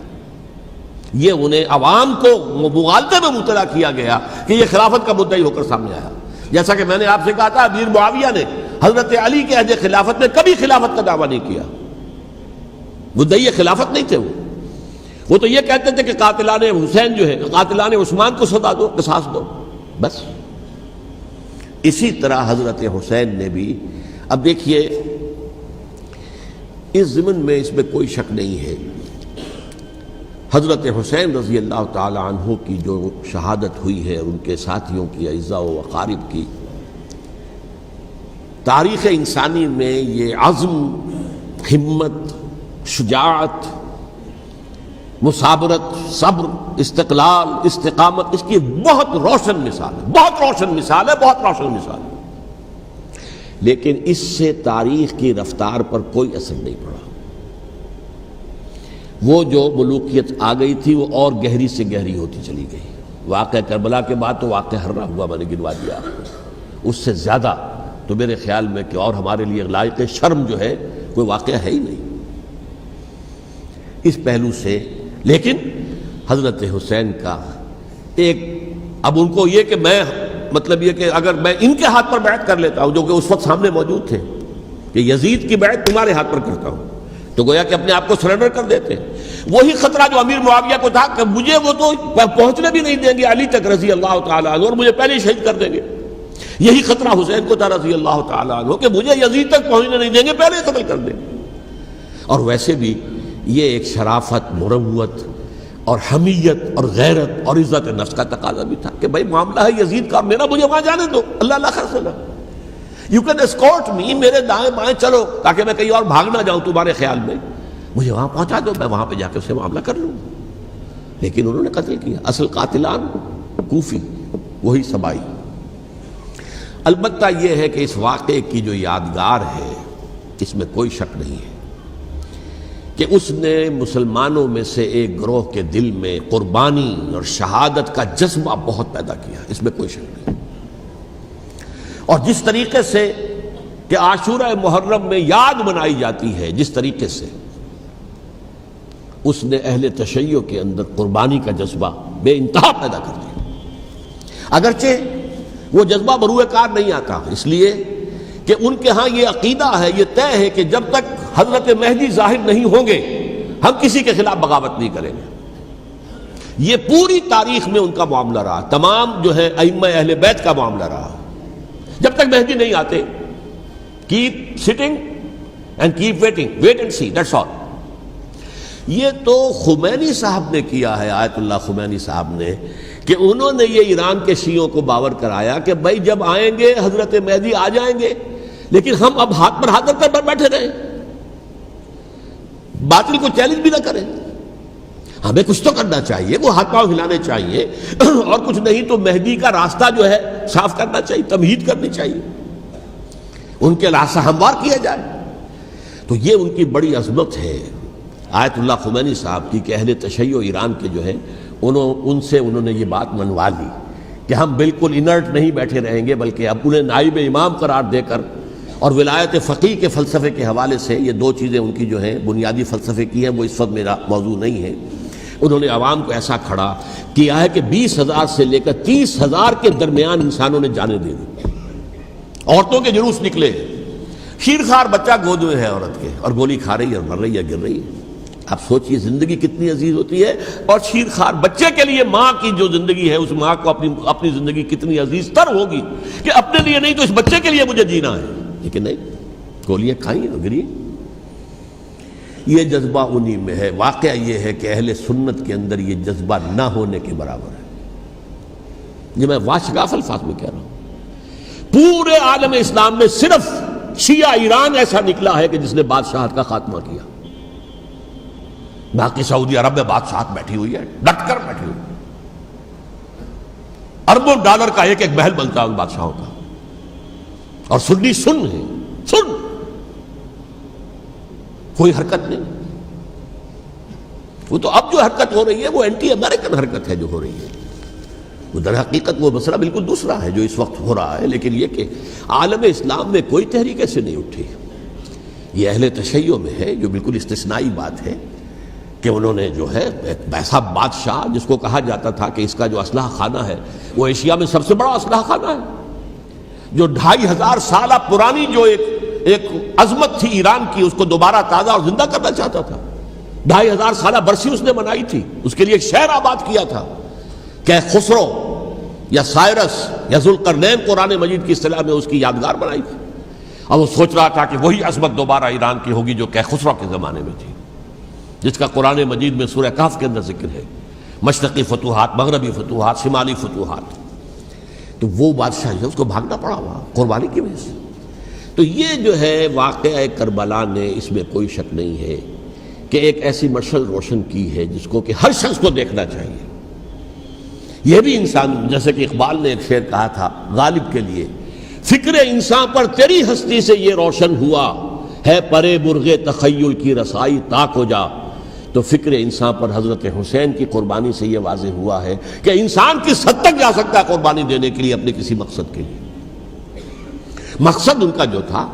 یہ انہیں عوام کو مغالطے میں مبتلا کیا گیا کہ یہ خلافت کا مدعی ہو کر سامنے آیا۔ جیسا کہ میں نے آپ سے کہا تھا، امیر معاویہ نے حضرت علی کے عہد خلافت میں کبھی خلافت کا دعویٰ نہیں کیا، مدعی خلافت نہیں تھے وہ تو یہ کہتے تھے کہ قاتلان حسین جو ہے، قاتلان عثمان کو سزا دو، قصاص دو، بس۔ اسی طرح حضرت حسین نے بھی، اب دیکھیے اس ضمن میں اس میں کوئی شک نہیں ہے، حضرت حسین رضی اللہ تعالی عنہ کی جو شہادت ہوئی ہے، ان کے ساتھیوں کی، اعزاء و اقارب کی، تاریخ انسانی میں یہ عزم، ہمت، شجاعت، مثابرت، صبر، استقلال، استقامت، اس کی بہت روشن مثال ہے، بہت روشن مثال ہے، بہت روشن مثال ہے۔ لیکن اس سے تاریخ کی رفتار پر کوئی اثر نہیں پڑا۔ وہ جو ملوکیت آ گئی تھی وہ اور گہری سے گہری ہوتی چلی گئی۔ واقعہ کربلا کے بعد تو واقعہ ہررا ہوا میں نے گنوا دیا آپ کو، اس سے زیادہ تو میرے خیال میں کہ اور ہمارے لیے لائق شرم جو ہے کوئی واقعہ ہے ہی نہیں اس پہلو سے۔ لیکن حضرت حسین کا ایک، اب ان کو یہ کہ میں مطلب یہ کہ اگر میں ان کے ہاتھ پر بیعت کر لیتا ہوں، جو کہ اس وقت سامنے موجود تھے، کہ یزید کی بیعت تمہارے ہاتھ پر کرتا ہوں، تو گویا کہ اپنے آپ کو سرنڈر کر دیتے۔ وہی خطرہ جو امیر معاویہ کو تھا کہ مجھے وہ تو پہنچنے بھی نہیں دیں گے علی تک رضی اللہ تعالیٰ عنہ، اور مجھے پہلے شہید کر دیں گے، یہی خطرہ حسین کو تھا رضی اللہ تعالیٰ عنہ کہ مجھے یزید تک پہنچنے نہیں دیں گے، پہلے قتل کر دیں گے۔ اور ویسے بھی یہ ایک شرافت، مروت اور حمیت اور غیرت اور عزت نفس کا تقاضا بھی تھا کہ بھائی معاملہ ہے یزید کا، میرا مجھے وہاں جانے دو، اللہ اللہ خیر سنا، یو کین اسکورٹ می، میرے دائیں بائیں چلو تاکہ میں کہیں اور بھاگ نہ جاؤں تمہارے خیال میں، مجھے وہاں پہنچا دو، میں وہاں پہ جا کے اسے معاملہ کر لوں۔ لیکن انہوں نے قتل کیا، اصل قاتلان کوفی، وہی سبائی۔ البتہ یہ ہے کہ اس واقعے کی جو یادگار ہے اس میں کوئی شک نہیں ہے کہ اس نے مسلمانوں میں سے ایک گروہ کے دل میں قربانی اور شہادت کا جذبہ بہت پیدا کیا، اس میں کوئی شک نہیں۔ اور جس طریقے سے کہ عاشورہ محرم میں یاد منائی جاتی ہے، جس طریقے سے اس نے اہل تشیع کے اندر قربانی کا جذبہ بے انتہا پیدا کر دیا، اگرچہ وہ جذبہ بروئے کار نہیں آتا، اس لیے کہ ان کے ہاں یہ عقیدہ ہے، یہ طے ہے کہ جب تک حضرت مہدی ظاہر نہیں ہوں گے ہم کسی کے خلاف بغاوت نہیں کریں گے۔ یہ پوری تاریخ میں ان کا معاملہ رہا، تمام جو ہے ائمہ اہل بیت کا معاملہ رہا، جب تک مہدی نہیں آتے keep sitting and keep waiting, wait and see, that's all. یہ تو خمینی صاحب نے کیا ہے، آیت اللہ خمینی صاحب نے، کہ انہوں نے یہ ایران کے شیعوں کو باور کرایا کہ بھائی جب آئیں گے حضرت مہدی آ جائیں گے، لیکن ہم اب ہاتھ پر ہاتھ رکھ کر بیٹھے رہیں، باطل کو چیلنج بھی نہ کریں، ہمیں کچھ تو کرنا چاہیے، وہ ہاتھ پاؤں ہلانے چاہیے، اور کچھ نہیں تو مہدی کا راستہ جو ہے صاف کرنا چاہیے، تمہید کرنی چاہیے، ان کے راستہ ہموار کیا جائے۔ تو یہ ان کی بڑی عظمت ہے آیت اللہ خمینی صاحب کی کہ اہل تشیع ایران کے جو ہے ان سے انہوں نے یہ بات منوا لی کہ ہم بالکل انرٹ نہیں بیٹھے رہیں گے، بلکہ اب انہیں نائب امام قرار دے کر اور ولایت فقیہ کے فلسفے کے حوالے سے یہ دو چیزیں ان کی جو ہیں بنیادی فلسفے کی ہیں، وہ اس وقت میرا موضوع نہیں ہے۔ انہوں نے عوام کو ایسا کھڑا کیا ہے کہ 20,000 سے لے کر 30,000 کے درمیان انسانوں نے جانیں دے دی، عورتوں کے جلوس نکلے، شیرخوار بچہ گود میں ہے عورت کے اور گولی کھا رہی ہے اور مر رہی ہے، گر رہی ہے۔ آپ سوچئے زندگی کتنی عزیز ہوتی ہے، اور شیرخوار بچے کے لیے ماں کی جو زندگی ہے، اس ماں کو اپنی زندگی کتنی عزیز تر ہوگی کہ اپنے لیے نہیں تو اس بچے کے لیے مجھے جینا ہے، لیکن نہیں، گولیاں کھائیں اور گری۔ یہ جذبہ انہی میں ہے۔ واقعہ یہ ہے کہ اہل سنت کے اندر یہ جذبہ نہ ہونے کے برابر ہے۔ یہ میں واشگاف الفاظ میں کہہ رہا ہوں۔ پورے عالم اسلام میں صرف شیعہ ایران ایسا نکلا ہے کہ جس نے بادشاہت کا خاتمہ کیا، باقی سعودی عرب میں بادشاہت بیٹھی ہوئی ہے، ڈٹ کر بیٹھی ہوئی، اربوں ڈالر کا ایک ایک محل بنتا ہے ان بادشاہوں کا، اور سنی سن ہے، سن، کوئی حرکت نہیں۔ وہ تو اب جو حرکت ہو رہی ہے وہ اینٹی امریکن حرکت ہے جو ہو رہی ہے، وہ در حقیقت وہ مسئلہ بالکل دوسرا ہے جو اس وقت ہو رہا ہے، لیکن یہ کہ عالم اسلام میں کوئی تحریک ایسے نہیں اٹھی۔ یہ اہل تشیع میں ہے جو بالکل استثنائی بات ہے کہ انہوں نے جو ہے ایک ایسا بادشاہ جس کو کہا جاتا تھا کہ اس کا جو اسلحہ خانہ ہے وہ ایشیا میں سب سے بڑا اسلحہ خانہ ہے، جو 2500 سالہ پرانی جو ایک عظمت تھی ایران کی، اس کو دوبارہ تازہ اور زندہ کرنا چاہتا تھا۔ 2500 سالہ برسی اس نے منائی تھی، اس کے لیے ایک شہر آباد کیا تھا کہ خسرو یا سائرس یا ذوالقرنین قرآن مجید کی اصطلاح میں اس کی یادگار بنائی تھی، اور وہ سوچ رہا تھا کہ وہی عظمت دوبارہ ایران کی ہوگی جو کہ خسرو کے زمانے میں تھی، جس کا قرآن مجید میں سورہ کہف کے اندر ذکر ہے، مشرقی فتوحات، مغربی فتوحات، شمالی فتوحات۔ تو وہ بادشاہ ہے، اس کو بھاگنا پڑا وہاں قربانی کی وجہ سے۔ تو یہ جو ہے واقعہ کربلا نے، اس میں کوئی شک نہیں ہے کہ ایک ایسی مشعل روشن کی ہے جس کو کہ ہر شخص کو دیکھنا چاہیے۔ یہ بھی انسان، جیسے کہ اقبال نے ایک شعر کہا تھا غالب کے لیے، فکر انسان پر تیری ہستی سے یہ روشن ہوا ہے، پرے مرغ تخیل کی رسائی تاک ہو جا۔ تو فکر انسان پر حضرت حسین کی قربانی سے یہ واضح ہوا ہے کہ انسان کس حد تک جا سکتا ہے قربانی دینے کے لیے اپنے کسی مقصد کے لیے۔ مقصد ان کا جو تھا،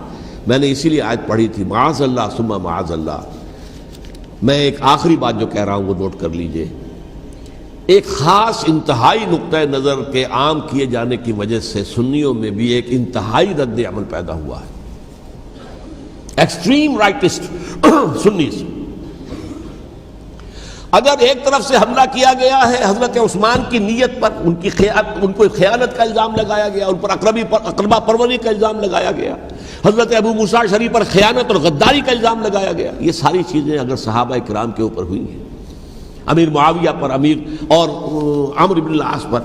میں نے اسی لیے آیت پڑھی تھی، معاذ اللہ ثم معاذ اللہ۔ میں ایک آخری بات جو کہہ رہا ہوں وہ نوٹ کر لیجئے۔ ایک خاص انتہائی نقطۂ نظر کے عام کیے جانے کی وجہ سے سنیوں میں بھی ایک انتہائی رد عمل پیدا ہوا ہے، ایکسٹریم رائٹسٹ سنیز۔ اگر ایک طرف سے حملہ کیا گیا ہے حضرت عثمان کی نیت پر، ان کو خیانت کا الزام لگایا گیا، ان پر اقربا پروری کا الزام لگایا گیا، حضرت ابو موسیٰ شریف پر خیانت اور غداری کا الزام لگایا گیا، یہ ساری چیزیں اگر صحابہ کرام کے اوپر ہوئی ہیں، امیر معاویہ پر، امیر اور عمرو بن العاص پر،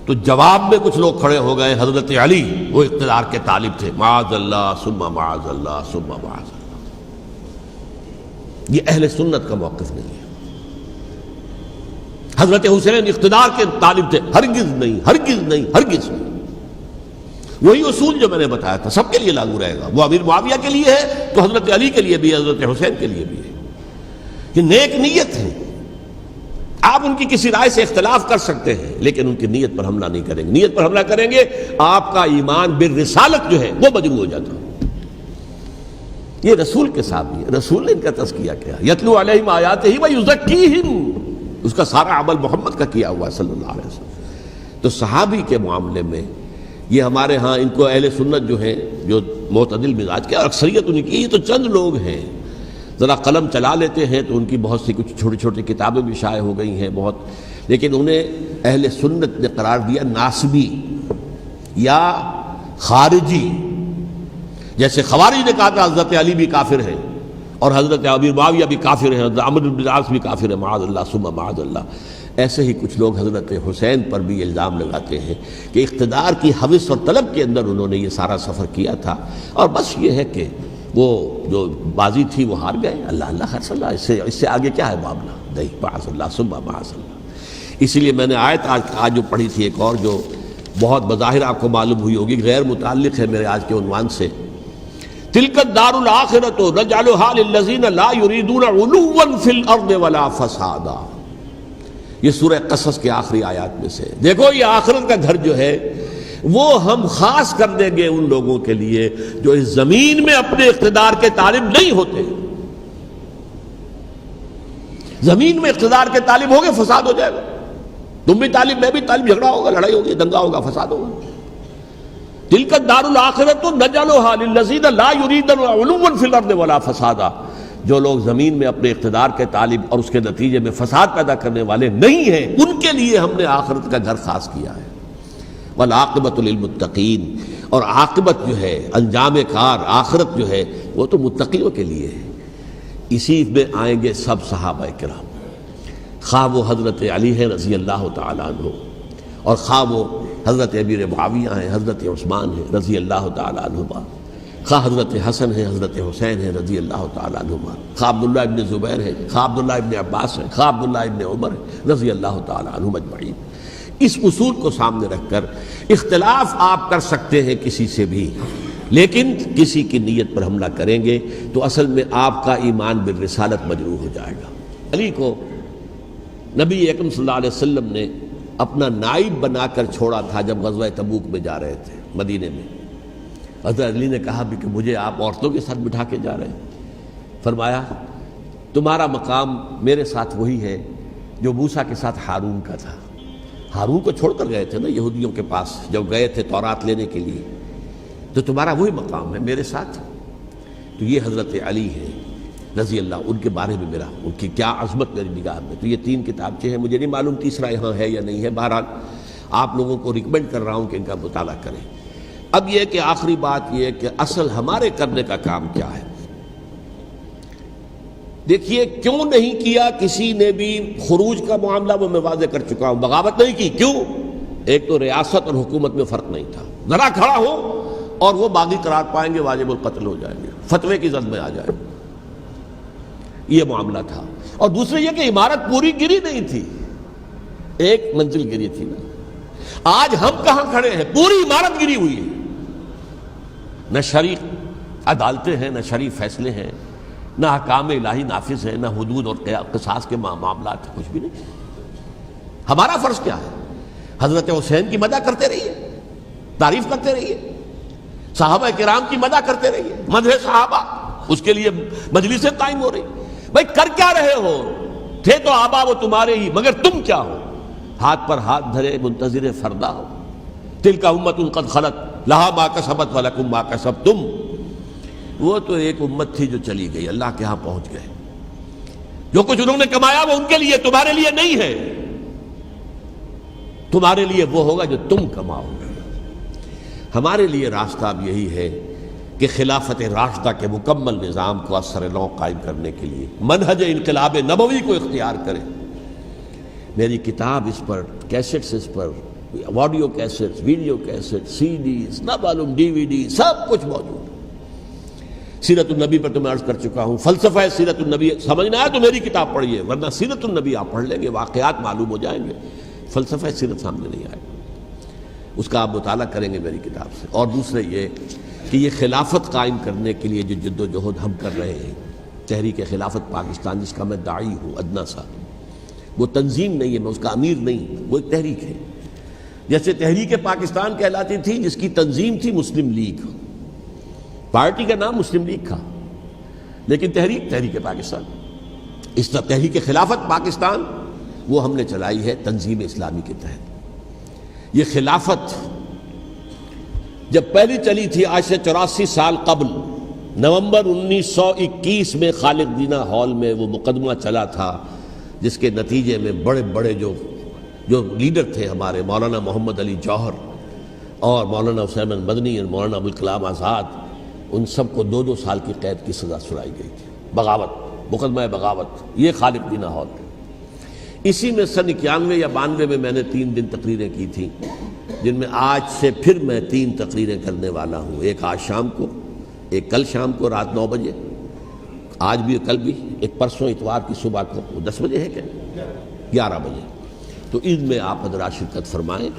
تو جواب میں کچھ لوگ کھڑے ہو گئے۔ حضرت علی وہ اقتدار کے طالب تھے، معاذ اللہ ثم معاذ اللہ ثم معاذ اللہ۔ یہ اہل سنت کا موقف نہیں ہے۔ حضرت حسین اقتدار کے طالب تھے، ہرگز نہیں، ہرگز نہیں، ہرگز نہیں۔ وہی اصول جو میں نے بتایا تھا سب کے لیے لاگو رہے گا، وہ امیر معاویہ کے لیے ہے تو حضرت علی کے لیے بھی، حضرت حسین کے لیے بھی ہے۔ یہ نیک نیت ہے، آپ ان کی کسی رائے سے اختلاف کر سکتے ہیں لیکن ان کی نیت پر حملہ نہیں کریں گے۔ نیت پر حملہ کریں گے آپ کا ایمان بالرسالت جو ہے وہ مجروح ہو جاتا ہے۔ یہ رسول کے ساتھ بھی ہے، رسول نے ان کا تزکیہ کیا، یتلو علیہم آیاتہ ویزکیہم، اس کا سارا عمل محمد کا کیا ہوا ہے صلی اللہ علیہ وسلم۔ تو صحابی کے معاملے میں یہ ہمارے ہاں ان کو اہل سنت جو ہیں، جو معتدل مزاج کے، اور اکثریت ان کی، یہ تو چند لوگ ہیں، ذرا قلم چلا لیتے ہیں تو ان کی بہت سی کچھ چھوٹی چھوٹی کتابیں بھی شائع ہو گئی ہیں بہت، لیکن انہیں اہل سنت نے قرار دیا ناسبی یا خارجی۔ جیسے خوارج نے کہا تھا حضرت علی بھی کافر ہیں اور حضرت ابی معاویہ بھی کافر ہیں، حضرت عمرو بن العاص بھی کافر ہیں، معاذ اللہ ثم معاذ اللہ۔ ایسے ہی کچھ لوگ حضرت حسین پر بھی الزام لگاتے ہیں کہ اقتدار کی ہوس اور طلب کے اندر انہوں نے یہ سارا سفر کیا تھا، اور بس یہ ہے کہ وہ جو بازی تھی وہ ہار گئے۔ اللہ اللہ خیر صلی اللہ، اس سے آگے کیا ہے معاملہ؟ نہیں، معاذ اللہ ثم معاذ اللہ۔ اسی لیے میں نے آیت آج جو پڑھی تھی ایک اور جو بہت بظاہر آپ کو معلوم ہوئی ہوگی، غیر متعلق ہے میرے آج کے عنوان سے، تلک الدار الآخرۃ نجعلھا للذین لا یریدون علوا فی الارض ولا فسادا۔ یہ سورہ قصص کے آخری آیات میں سے، دیکھو یہ آخرت کا گھر جو ہے وہ ہم خاص کر دیں گے ان لوگوں کے لیے جو اس زمین میں اپنے اقتدار کے طالب نہیں ہوتے. زمین میں اقتدار کے طالب ہوگے فساد ہو جائے گا. تم بھی طالب میں بھی طالب، جھگڑا ہوگا، لڑائی ہوگی، دنگا ہوگا، فساد ہوگا. تلک الدار الآخرۃ نجعلھا للذین لا یریدون علوا فی الارض ولا فسادا. جو لوگ زمین میں اپنے اقتدار کے طالب اور اس کے نتیجے میں فساد پیدا کرنے والے نہیں ہیں، ان کے لیے ہم نے آخرت کا گھر خاص کیا ہے. والعاقبۃ للمتقین، اور عاقبت جو ہے، انجام کار، آخرت جو ہے وہ تو متقیوں کے لیے ہے. اسی میں آئیں گے سب صحابہ کرام، خواہ وہ حضرت علی ہے رضی اللہ تعالیٰ عنہ، اور خواہ وہ حضرت امیر معاویہ ہیں، حضرت عثمان ہیں رضی اللہ تعالیٰ عنہما، خواہ حضرت حسن ہیں، حضرت حسین ہیں رضی اللہ تعالیٰ عنہما، خواہ عبداللہ ابن زبیر ہیں، خواہ عبداللہ ابن عباس ہیں، خواہ عبداللہ ابن عمر ہیں رضی اللہ تعالیٰ عنہم اجمعین. اس اصول کو سامنے رکھ کر اختلاف آپ کر سکتے ہیں کسی سے بھی، لیکن کسی کی نیت پر حملہ کریں گے تو اصل میں آپ کا ایمان بالرسالت مجروح ہو جائے گا. علی کو نبی اکرم صلی اللہ علیہ وسلم نے اپنا نائب بنا کر چھوڑا تھا جب غزوہ تبوک میں جا رہے تھے مدینے میں. حضرت علی نے کہا بھی کہ مجھے آپ عورتوں کے ساتھ بٹھا کے جا رہے ہیں. فرمایا تمہارا مقام میرے ساتھ وہی ہے جو موسیٰ کے ساتھ ہارون کا تھا. ہارون کو چھوڑ کر گئے تھے نا یہودیوں کے پاس جب گئے تھے تورات لینے کے لیے، تو تمہارا وہی مقام ہے میرے ساتھ. تو یہ حضرت علی ہے رضی اللہ، ان کے بارے میں میرا، ان کی کیا عظمت میری نگاہ میں. تو یہ 3 کتابچے ہیں، مجھے نہیں معلوم تیسرا یہاں ہے یا نہیں ہے. بہرحال آپ لوگوں کو ریکمینڈ کر رہا ہوں کہ ان کا مطالعہ کریں. اب یہ کہ آخری بات یہ کہ اصل ہمارے کرنے کا کام کیا ہے. دیکھیے کیوں نہیں کیا کسی نے بھی خروج کا معاملہ، وہ میں واضح کر چکا ہوں. بغاوت نہیں کی، کیوں؟ ایک تو ریاست اور حکومت میں فرق نہیں تھا. ذرا کھڑا ہو اور وہ باغی قرار پائیں گے، واجب القتل ہو جائیں گے، فتوے کی زد میں آ جائیں گے. یہ معاملہ تھا. اور دوسرے یہ کہ عمارت پوری گری نہیں تھی، ایک منزل گری تھی نا. آج ہم کہاں کھڑے ہیں؟ پوری عمارت گری ہوئی ہے. نہ شرعی عدالتیں ہیں، نہ شرعی فیصلے ہیں، نہ احکام الہی نافذ ہیں، نہ حدود اور قصاص کے معاملات، کچھ بھی نہیں. ہمارا فرض کیا ہے؟ حضرت حسین کی مدح کرتے رہیے، تعریف کرتے رہیے، صحابہ کرام کی مدح کرتے رہیے، مدح صحابہ، اس کے لیے مجلسیں قائم ہو رہی. بھائی کر کیا رہے ہو؟ تھے تو آبا وہ تمہارے ہی، مگر تم کیا ہو؟ ہاتھ پر ہاتھ دھرے منتظر فردا ہو. تلک امۃ قد خلت لہا ما کسبت ولکم ما کسبتم. وہ تو ایک امت تھی جو چلی گئی، اللہ کے ہاں پہنچ گئے. جو کچھ انہوں نے کمایا وہ ان کے لیے، تمہارے لیے نہیں ہے. تمہارے لیے وہ ہوگا جو تم کماؤ گے. ہمارے لیے راستہ اب یہی ہے کہ خلافت راشدہ کے مکمل نظام کو اثر نو قائم کرنے کے لیے منہج انقلاب نبوی کو اختیار کریں. میری کتاب اس پر، کیسٹس اس پر، آڈیو کیسٹس، ویڈیو کیسٹس، سی ڈیز، نہ معلوم ڈی وی ڈی، سب کچھ موجود. سیرت النبی پر تو میں عرض کر چکا ہوں. فلسفہ سیرت النبی سمجھنا ہے تو میری کتاب پڑھیے، ورنہ سیرت النبی آپ پڑھ لیں گے، واقعات معلوم ہو جائیں گے، فلسفہ سیرت سامنے نہیں آئے. اس کا آپ مطالعہ کریں گے میری کتاب سے. اور دوسرے یہ کہ یہ خلافت قائم کرنے کے لیے جو جد و جہد ہم کر رہے ہیں، تحریک خلافت پاکستان جس کا میں داعی ہوں ادنا سا، وہ تنظیم نہیں ہے، میں اس کا امیر نہیں، وہ ایک تحریک ہے. جیسے تحریک پاکستان کہلاتی تھی جس کی تنظیم تھی مسلم لیگ، پارٹی کا نام مسلم لیگ تھا، لیکن تحریک پاکستان. اس طرح تحریک خلافت پاکستان وہ ہم نے چلائی ہے تنظیم اسلامی کے تحت. یہ خلافت جب پہلی چلی تھی آج سے 84 سال قبل، نومبر 1921 میں خالق دینہ ہال میں وہ مقدمہ چلا تھا، جس کے نتیجے میں بڑے بڑے جو لیڈر تھے ہمارے، مولانا محمد علی جوہر اور مولانا حسین مدنی اور مولانا ابوالکلام آزاد، ان سب کو 2 سال کی قید کی سزا سنائی گئی تھی. بغاوت، مقدمہ بغاوت، یہ خالق دینہ ہال. اسی میں سن 91 یا 92 میں میں نے 3 دن تقریریں کی تھیں، جن میں آج سے پھر میں 3 تقریریں کرنے والا ہوں. ایک آج شام کو، ایک کل شام کو رات 9 بجے، آج بھی کل بھی، ایک پرسوں اتوار کی صبح کو 10 بجے ہے کیا 11 بجے. تو ان میں آپ حضرات شرکت فرمائیں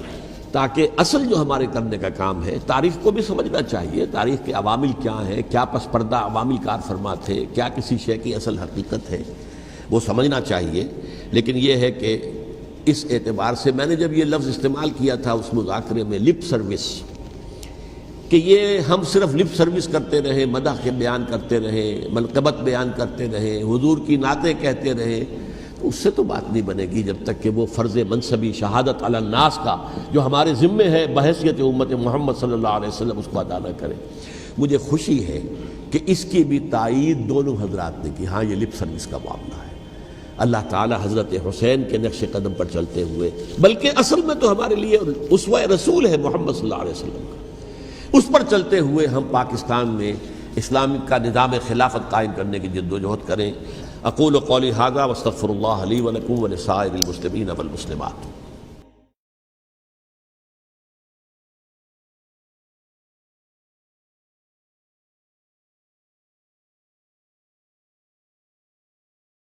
تاکہ اصل جو ہمارے کرنے کا کام ہے، تاریخ کو بھی سمجھنا چاہیے، تاریخ کے عوامل کیا ہیں، کیا پس پردہ عوامل کار فرما تھے، کیا کسی شے کی اصل حقیقت ہے، وہ سمجھنا چاہیے. لیکن یہ ہے کہ اس اعتبار سے میں نے جب یہ لفظ استعمال کیا تھا اس مذاکرے میں لپ سروس، کہ یہ ہم صرف لپ سروس کرتے رہیں، مدح کے بیان کرتے رہیں، منقبت بیان کرتے رہیں، حضور کی نعتیں کہتے رہیں، تو اس سے تو بات نہیں بنے گی جب تک کہ وہ فرض منصبی شہادت علی الناس کا جو ہمارے ذمے ہے بحیثیت امت محمد صلی اللہ علیہ وسلم اس کو ادا نہ کریں۔ مجھے خوشی ہے کہ اس کی بھی تائید دونوں حضرات نے کی، ہاں یہ لپ سروس کا معاملہ ہے۔ اللہ تعالی حضرت حسین کے نقش قدم پر چلتے ہوئے، بلکہ اصل میں تو ہمارے لیے اسوہ رسول ہے محمد صلی اللہ علیہ وسلم کا، اس پر چلتے ہوئے ہم پاکستان میں اسلام کا نظام خلافت قائم کرنے کی جد و جہد کریں۔ اقول قولی ھذا واستغفر اللہ لی ولکم ولسائر المسلمین والمسلمات۔